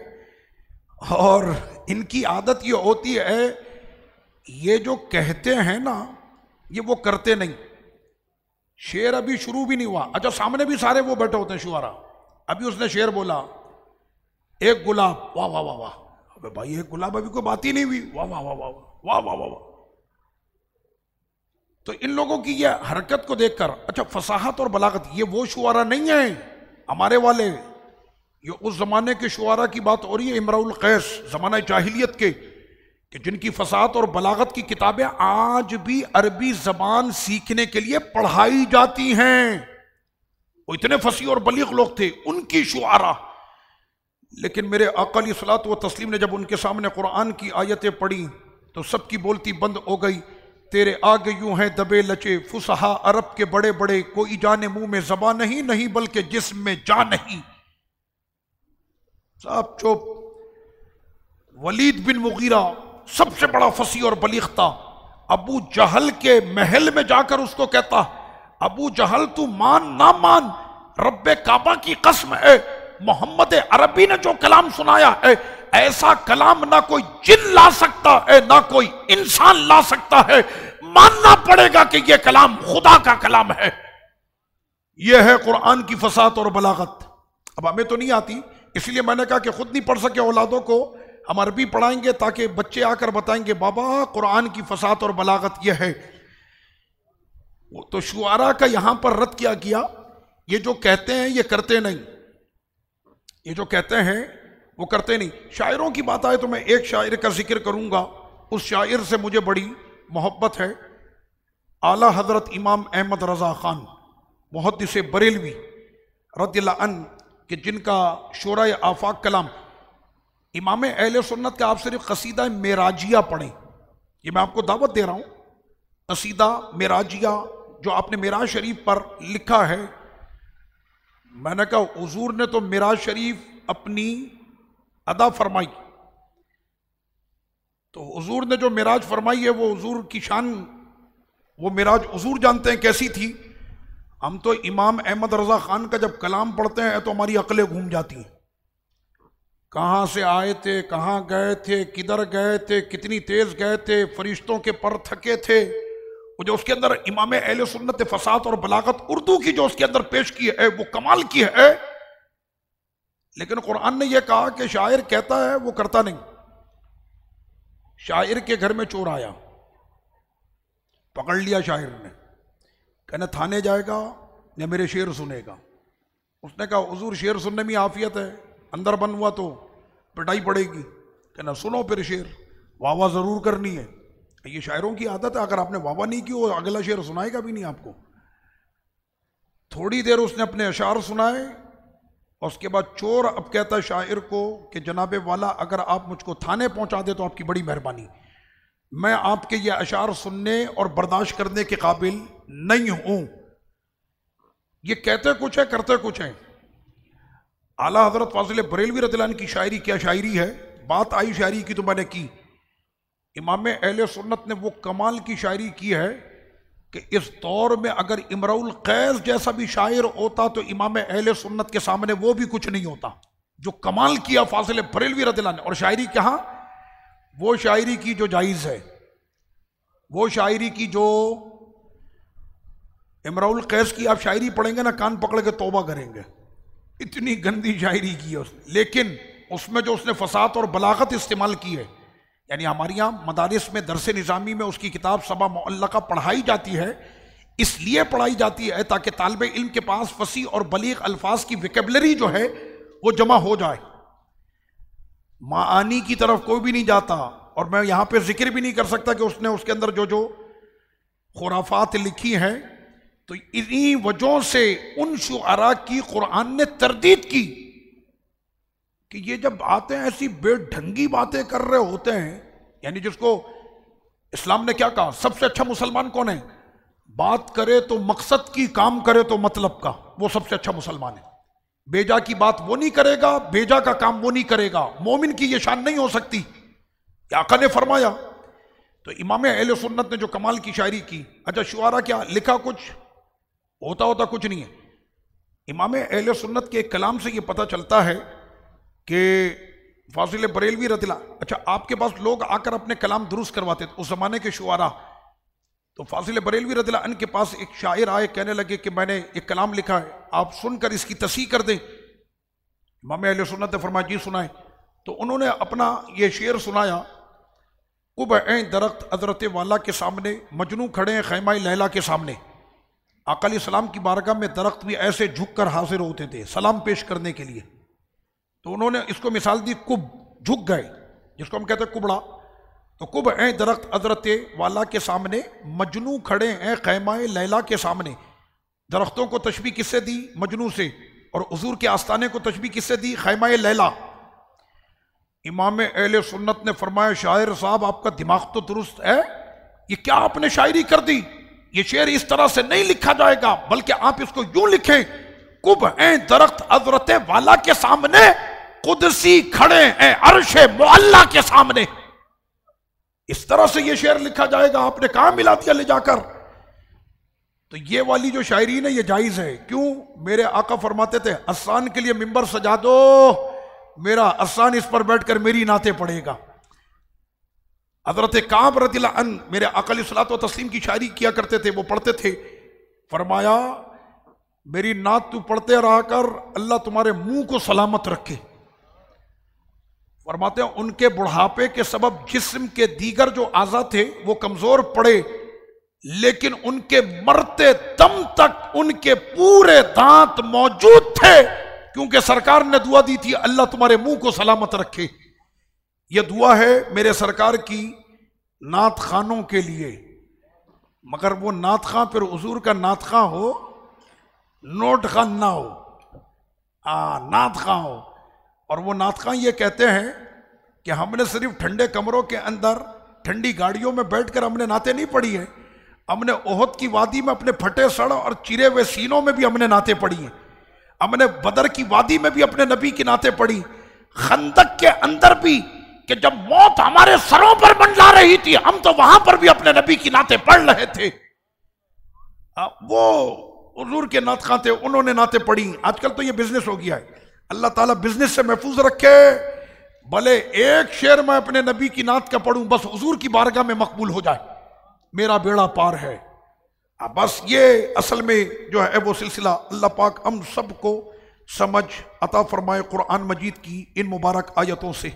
A: اور ان کی عادت یہ ہوتی ہے یہ جو کہتے ہیں نا یہ وہ کرتے نہیں۔ شعر ابھی شروع بھی نہیں ہوا، اچھا سامنے بھی سارے وہ بیٹھے ہوتے ہیں شعراء، ابھی اس نے شعر بولا ایک گلاب، واہ واہ واہ واہ، ابے بھائی ایک گلاب ابھی کوئی بات ہی نہیں ہوئی، واہ واہ واہ واہ واہ واہ واہ واہ۔ تو ان لوگوں کی یہ حرکت کو دیکھ کر، اچھا فصاحت اور بلاغت یہ وہ شعراء نہیں ہیں ہمارے والے، یہ اس زمانے کے شعراء کی بات ہو رہی ہے، امرؤ القیس زمانہ جاہلیت کے، کہ جن کی فصاحت اور بلاغت کی کتابیں آج بھی عربی زبان سیکھنے کے لیے پڑھائی جاتی ہیں۔ وہ اتنے فصیح اور بلیغ لوگ تھے، ان کی شعراء۔ لیکن میرے آقا علیہ الصلوۃ والتسلیم نے جب ان کے سامنے قرآن کی آیتیں پڑھی تو سب کی بولتی بند ہو گئی۔ تیرے آگے یوں ہیں دبے لچے فصحا عرب کے بڑے بڑے، کوئی جانے منہ میں زبان نہیں، نہیں بلکہ جسم میں جان نہیں۔ صاحب چپ۔ ولید بن مغیرہ سب سے بڑا فصیح اور بلیغ تھا، ابو جہل کے محل میں جا کر اس کو کہتا، ابو جہل تو مان نہ مان، رب کعبہ کی قسم ہے، محمد عربی نے جو کلام سنایا ہے ایسا کلام نہ کوئی جن لا سکتا ہے نہ کوئی انسان لا سکتا ہے، ماننا پڑے گا کہ یہ کلام خدا کا کلام ہے۔ یہ ہے قرآن کی فصاحت اور بلاغت۔ اب ہمیں تو نہیں آتی، اس لیے میں نے کہا کہ خود نہیں پڑھ سکے اولادوں کو ہم عربی پڑھائیں گے، تاکہ بچے آ کر بتائیں گے بابا قرآن کی فصاحت اور بلاغت یہ ہے۔ تو شعراء کا یہاں پر رد کیا گیا، یہ جو کہتے ہیں یہ کرتے نہیں، یہ جو کہتے ہیں وہ کرتے نہیں۔ شاعروں کی بات آئے تو میں ایک شاعر کا ذکر کروں گا، اس شاعر سے مجھے بڑی محبت ہے، اعلیٰ حضرت امام احمد رضا خان محدث بریلوی رضی اللہ عنہ، کہ جن کا شورۂ آفاق کلام، امام اہل سنت کا آپ صرف قصیدہ معراجیہ پڑھیں، یہ میں آپ کو دعوت دے رہا ہوں، قصیدہ معراجیہ جو آپ نے معراج شریف پر لکھا ہے۔ میں نے کہا حضور نے تو معراج شریف اپنی ادا فرمائی، تو حضور نے جو معراج فرمائی ہے وہ حضور کی شان، وہ معراج حضور جانتے ہیں کیسی تھی۔ ہم تو امام احمد رضا خان کا جب کلام پڑھتے ہیں تو ہماری عقلیں گھوم جاتی ہیں، کہاں سے آئے تھے، کہاں گئے تھے، کدھر گئے تھے، کتنی تیز گئے تھے، فرشتوں کے پر تھکے تھے. وہ جو اس کے اندر امام اہل سنت فصاحت اور بلاغت اردو کی جو اس کے اندر پیش کی ہے وہ کمال کی ہے. لیکن قرآن نے یہ کہا کہ شاعر کہتا ہے وہ کرتا نہیں. شاعر کے گھر میں چور آیا، پکڑ لیا شاعر نے، کہنا تھانے جائے گا یا میرے شعر سنے گا. اس نے کہا حضور شعر سننے میں عافیت ہے، اندر بند ہوا تو پٹائی پڑے گی. کہنا سنو پھر شعر، واہ واہ ضرور کرنی ہے. یہ شاعروں کی عادت ہے، اگر آپ نے واہ واہ نہیں کی وہ اگلا شعر سنائے گا بھی نہیں آپ کو. تھوڑی دیر اس نے اپنے اشعار سنائے اور اس کے بعد چور اب کہتا ہے شاعر کو کہ جناب والا اگر آپ مجھ کو تھانے پہنچا دے تو آپ کی بڑی مہربانی، میں آپ کے یہ اشعار سننے اور برداشت کرنے کے قابل نہیں ہوں. یہ کہتے کچھ ہے کرتے کچھ ہیں. اعلیٰ حضرت فاضل بریلوی رضی اللہ عنہ کی شاعری کیا شاعری ہے. بات آئی شاعری کی تو میں نے کی. امام اہل سنت نے وہ کمال کی شاعری کی ہے کہ اس دور میں اگر امرؤ القیس جیسا بھی شاعر ہوتا تو امام اہل سنت کے سامنے وہ بھی کچھ نہیں ہوتا. جو کمال کیا فاضل بریلوی رضی اللہ عنہ. اور شاعری کہاں؟ وہ شاعری کی جو جائز ہے، وہ شاعری کی جو امرؤ القیس کی آپ شاعری پڑھیں گے نا کان پکڑ کے توبہ کریں گے، اتنی گندی شاعری کی ہے اس نے. لیکن اس میں جو اس نے فصاحت اور بلاغت استعمال کی ہے، یعنی ہمارے یہاں مدارس میں درس نظامی میں اس کی کتاب سبع معلقہ پڑھائی جاتی ہے. اس لیے پڑھائی جاتی ہے تاکہ طالب علم کے پاس فصیح اور بلیغ الفاظ کی ویکیبلری جو ہے وہ جمع ہو جائے. معانی کی طرف کوئی بھی نہیں جاتا. اور میں یہاں پہ ذکر بھی نہیں کر سکتا کہ اس نے اس کے اندر جو خرافات لکھی ہیں، تو انہی وجہوں سے ان شعراء کی قرآن نے تردید کی کہ یہ جب آتے ہیں ایسی بے ڈھنگی باتیں کر رہے ہوتے ہیں. یعنی جس کو اسلام نے کیا کہا، سب سے اچھا مسلمان کون ہے؟ بات کرے تو مقصد کی، کام کرے تو مطلب کا، وہ سب سے اچھا مسلمان ہے. بیجا کی بات وہ نہیں کرے گا، بیجا کا کام وہ نہیں کرے گا. مومن کی یہ شان نہیں ہو سکتی، یہ آقا نے فرمایا. تو امام اہل سنت نے جو کمال کی شاعری کی. اچھا شعراء کیا لکھا، کچھ ہوتا کچھ نہیں ہے. امام اہل سنت کے کلام سے یہ پتہ چلتا ہے کہ فاضل بریلوی رضی اللہ. اچھا آپ کے پاس لوگ آ کر اپنے کلام درست کرواتے تھے اس زمانے کے شعراء. تو فاضل بریلوی رضی اللہ عنہ کے پاس ایک شاعر آئے، کہنے لگے کہ میں نے ایک کلام لکھا ہے، آپ سن کر اس کی تصحیح کر دیں. امام اہل سنت نے فرمایا جی سنائیں. تو انہوں نے اپنا یہ شعر سنایا. کب این درخت حضرت والا کے سامنے، مجنوں کھڑے ہیں خیمہ لیلا کے سامنے. آقا علیہ السلام کی بارگاہ میں درخت بھی ایسے جھک کر حاضر ہوتے تھے سلام پیش کرنے کے لیے. تو انہوں نے اس کو مثال دی، کب جھک گئے، جس کو ہم کہتے ہیں کبڑا. تو کب این درخت حضرت والا کے سامنے، مجنوں کھڑے ہیں خیمہ لیلا کے سامنے. درختوں کو تشبیہ کس سے دی؟ مجنوں سے. اور حضور کے آستانے کو تشبیہ کس سے دی؟ خیمہ لیلا. امام اہل سنت نے فرمایا شاعر صاحب آپ کا دماغ تو درست ہے، یہ کیا آپ نے شاعری کر دی؟ یہ شعر اس طرح سے نہیں لکھا جائے گا، بلکہ آپ اس کو یوں لکھیں، کب این درخت حضرت والا کے سامنے، قدسی کھڑے ہیں عرش معلا کے سامنے. اس طرح سے یہ شعر لکھا جائے گا. آپ نے کہاں ملا دیا لے جا کر. تو یہ والی جو شاعری ہے یہ جائز ہے. کیوں؟ میرے آقا فرماتے تھے حسان کے لیے ممبر سجا دو، میرا حسان اس پر بیٹھ کر میری نعتیں پڑھے گا. حضرت کعب رضی اللہ عنہ میرے آقا علیہ الصلوۃ والتسلیم کی شاعری کیا کرتے تھے، وہ پڑھتے تھے. فرمایا میری نعت تو پڑھتے رہا کر، اللہ تمہارے منہ کو سلامت رکھے. فرماتے ہیں ان کے بڑھاپے کے سبب جسم کے دیگر جو اعضاء تھے وہ کمزور پڑے، لیکن ان کے مرتے دم تک ان کے پورے دانت موجود تھے، کیونکہ سرکار نے دعا دی تھی اللہ تمہارے منہ کو سلامت رکھے. یہ دعا ہے میرے سرکار کی نعت خانوں کے لیے. مگر وہ نعت خان پھر حضور کا نعت خان ہو، نوٹ خان نہ ہو، نعت خان ہو. اور وہ نعت خان یہ کہتے ہیں کہ ہم نے صرف ٹھنڈے کمروں کے اندر ٹھنڈی گاڑیوں میں بیٹھ کر ہم نے نعتیں نہیں پڑھی ہیں، ہم نے احد کی وادی میں اپنے پھٹے سڑ اور چرے ہوئے سینوں میں بھی ہم نے نعتیں پڑھی ہیں، ہم نے بدر کی وادی میں بھی اپنے نبی کی نعتیں پڑھی، خندق کے اندر بھی کہ جب موت ہمارے سروں پر منڈلا رہی تھی ہم تو وہاں پر بھی اپنے نبی کی نعتیں پڑھ رہے تھے. وہ حضور کے نعت خواں تھے، انہوں نے نعتیں پڑھی. آج کل تو یہ بزنس ہو گیا ہے. اللہ تعالیٰ بزنس سے محفوظ رکھے. بھلے ایک شعر میں اپنے نبی کی نعت کا پڑھوں، بس حضور کی بارگاہ میں مقبول ہو جائے، میرا بیڑا پار ہے۔ بس یہ اصل میں جو ہے وہ سلسلہ اللہ پاک ہم سب کو سمجھ عطا فرمائے قرآن مجید کی ان مبارک آیتوں سے۔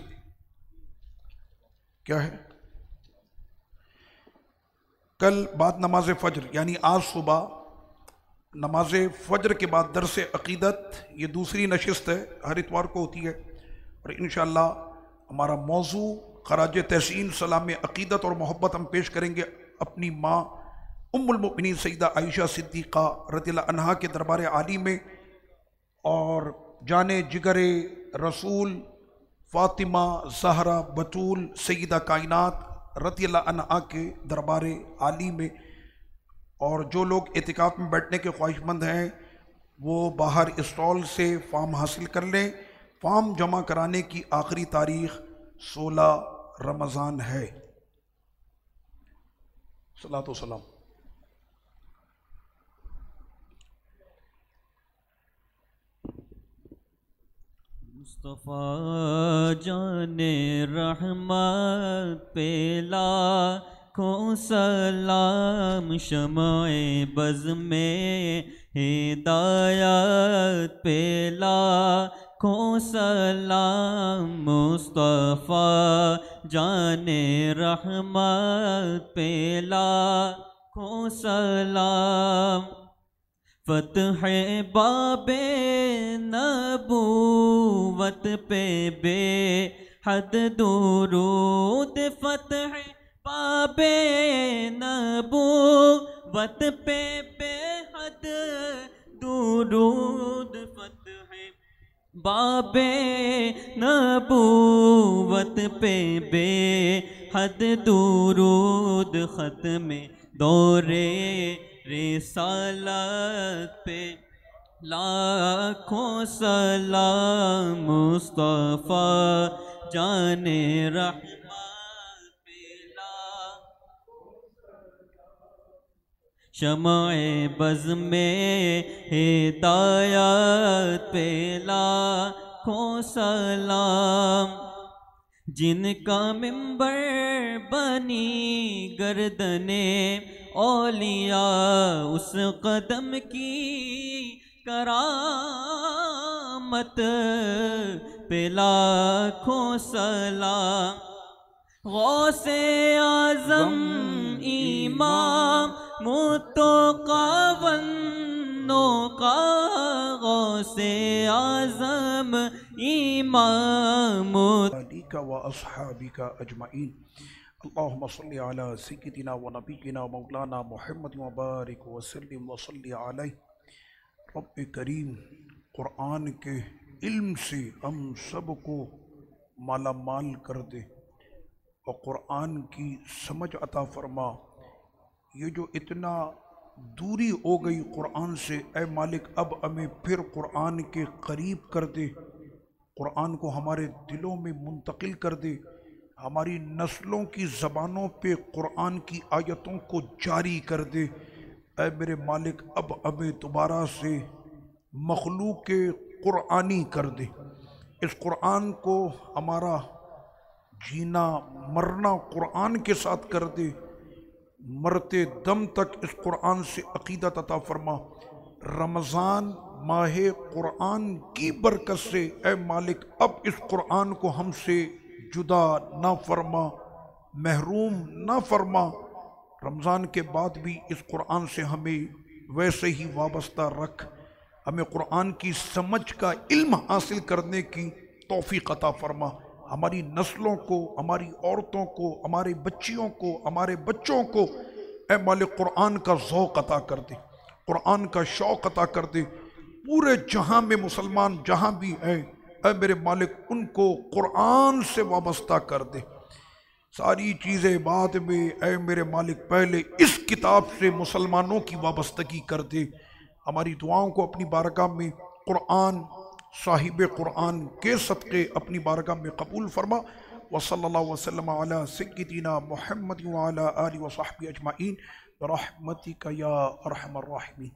A: کیا ہے؟ کل بعد نماز فجر، یعنی آج صبح نماز فجر کے بعد درس عقیدت، یہ دوسری نشست ہے، ہر اتوار کو ہوتی ہے، اور انشاءاللہ ہمارا موضوع خراج تحسین سلام عقیدت اور محبت ہم پیش کریں گے اپنی ماں ام المؤمنین سیدہ عائشہ صدیقہ رضی اللہ عنہا کے دربار عالی میں، اور جانے جگر رسول فاطمہ زہرا بطول سیدہ کائنات رضی اللہ عنہا کے دربار عالی میں۔ اور جو لوگ اعتکاف میں بیٹھنے کے خواہش مند ہیں وہ باہر اسٹال سے فارم حاصل کر لیں۔ فارم جمع کرانے کی آخری تاریخ 16 رمضان ہے۔ صلاۃ و سلام۔
B: مصطفیٰ جان رحمت پہ لاکھوں سلام، شمع بز میں ہدایت پہ لاکھوں سلام، مصطفیٰ جان رحمت پہ لاکھوں سلام، فتح باب نبوت پہ بے حد درود، فتح باب نبوت پہ بے حد درود، فتح باب نبوت پہ بے حد درود، ختم دورے رسالت پہ لاکھوں سلام، مصطفیٰ جان رحمت پہ لاکھوں سلام، شمع بز میں ہدایت پہ لاکھوں سلام، جن کا منبر بنی گردنے اولیاء، اس قدم کی کرامت پہ لاکھوں سلام، غوث اعظم امام متقونوں کا، غوث اعظم امام
A: علیک و اصحابک اجمعین۔ اللہم صلی علی سیدنا و نبینا مولانا محمد مبارک وسلم وصلی علیہ۔ رب کریم قرآن کے علم سے ہم سب کو مالا مال کر دے اور قرآن کی سمجھ عطا فرما۔ یہ جو اتنا دوری ہو گئی قرآن سے، اے مالک اب ہمیں پھر قرآن کے قریب کر دے، قرآن کو ہمارے دلوں میں منتقل کر دے، ہماری نسلوں کی زبانوں پہ قرآن کی آیتوں کو جاری کر دے۔ اے میرے مالک اب ہمیں دوبارہ سے مخلوق قرآنی کر دے، اس قرآن کو ہمارا جینا مرنا قرآن کے ساتھ کر دے، مرتے دم تک اس قرآن سے عقیدت عطا فرما۔ رمضان ماہ قرآن کی برکت سے اے مالک اب اس قرآن کو ہم سے جدا نہ فرما، محروم نہ فرما۔ رمضان کے بعد بھی اس قرآن سے ہمیں ویسے ہی وابستہ رکھ، ہمیں قرآن کی سمجھ کا علم حاصل کرنے کی توفیق عطا فرما۔ ہماری نسلوں کو، ہماری عورتوں کو، ہمارے بچیوں کو، ہمارے بچوں کو اے مالک قرآن کا ذوق عطا کر دے، قرآن کا شوق عطا کر دے۔ پورے جہاں میں مسلمان جہاں بھی ہیں اے میرے مالک ان کو قرآن سے وابستہ کر دے۔ ساری چیزیں بعد میں اے میرے مالک پہلے اس کتاب سے مسلمانوں کی وابستگی کر دے۔ ہماری دعاؤں کو اپنی بارگاہ میں قرآن صاحب قرآن کے صدقے اپنی بارگاہ میں قبول فرما۔ وصلی اللہ وسلم علی سیدنا محمد وعلی آلہ وصحبہ اجمعین برحمتک یا ارحم الراحمین۔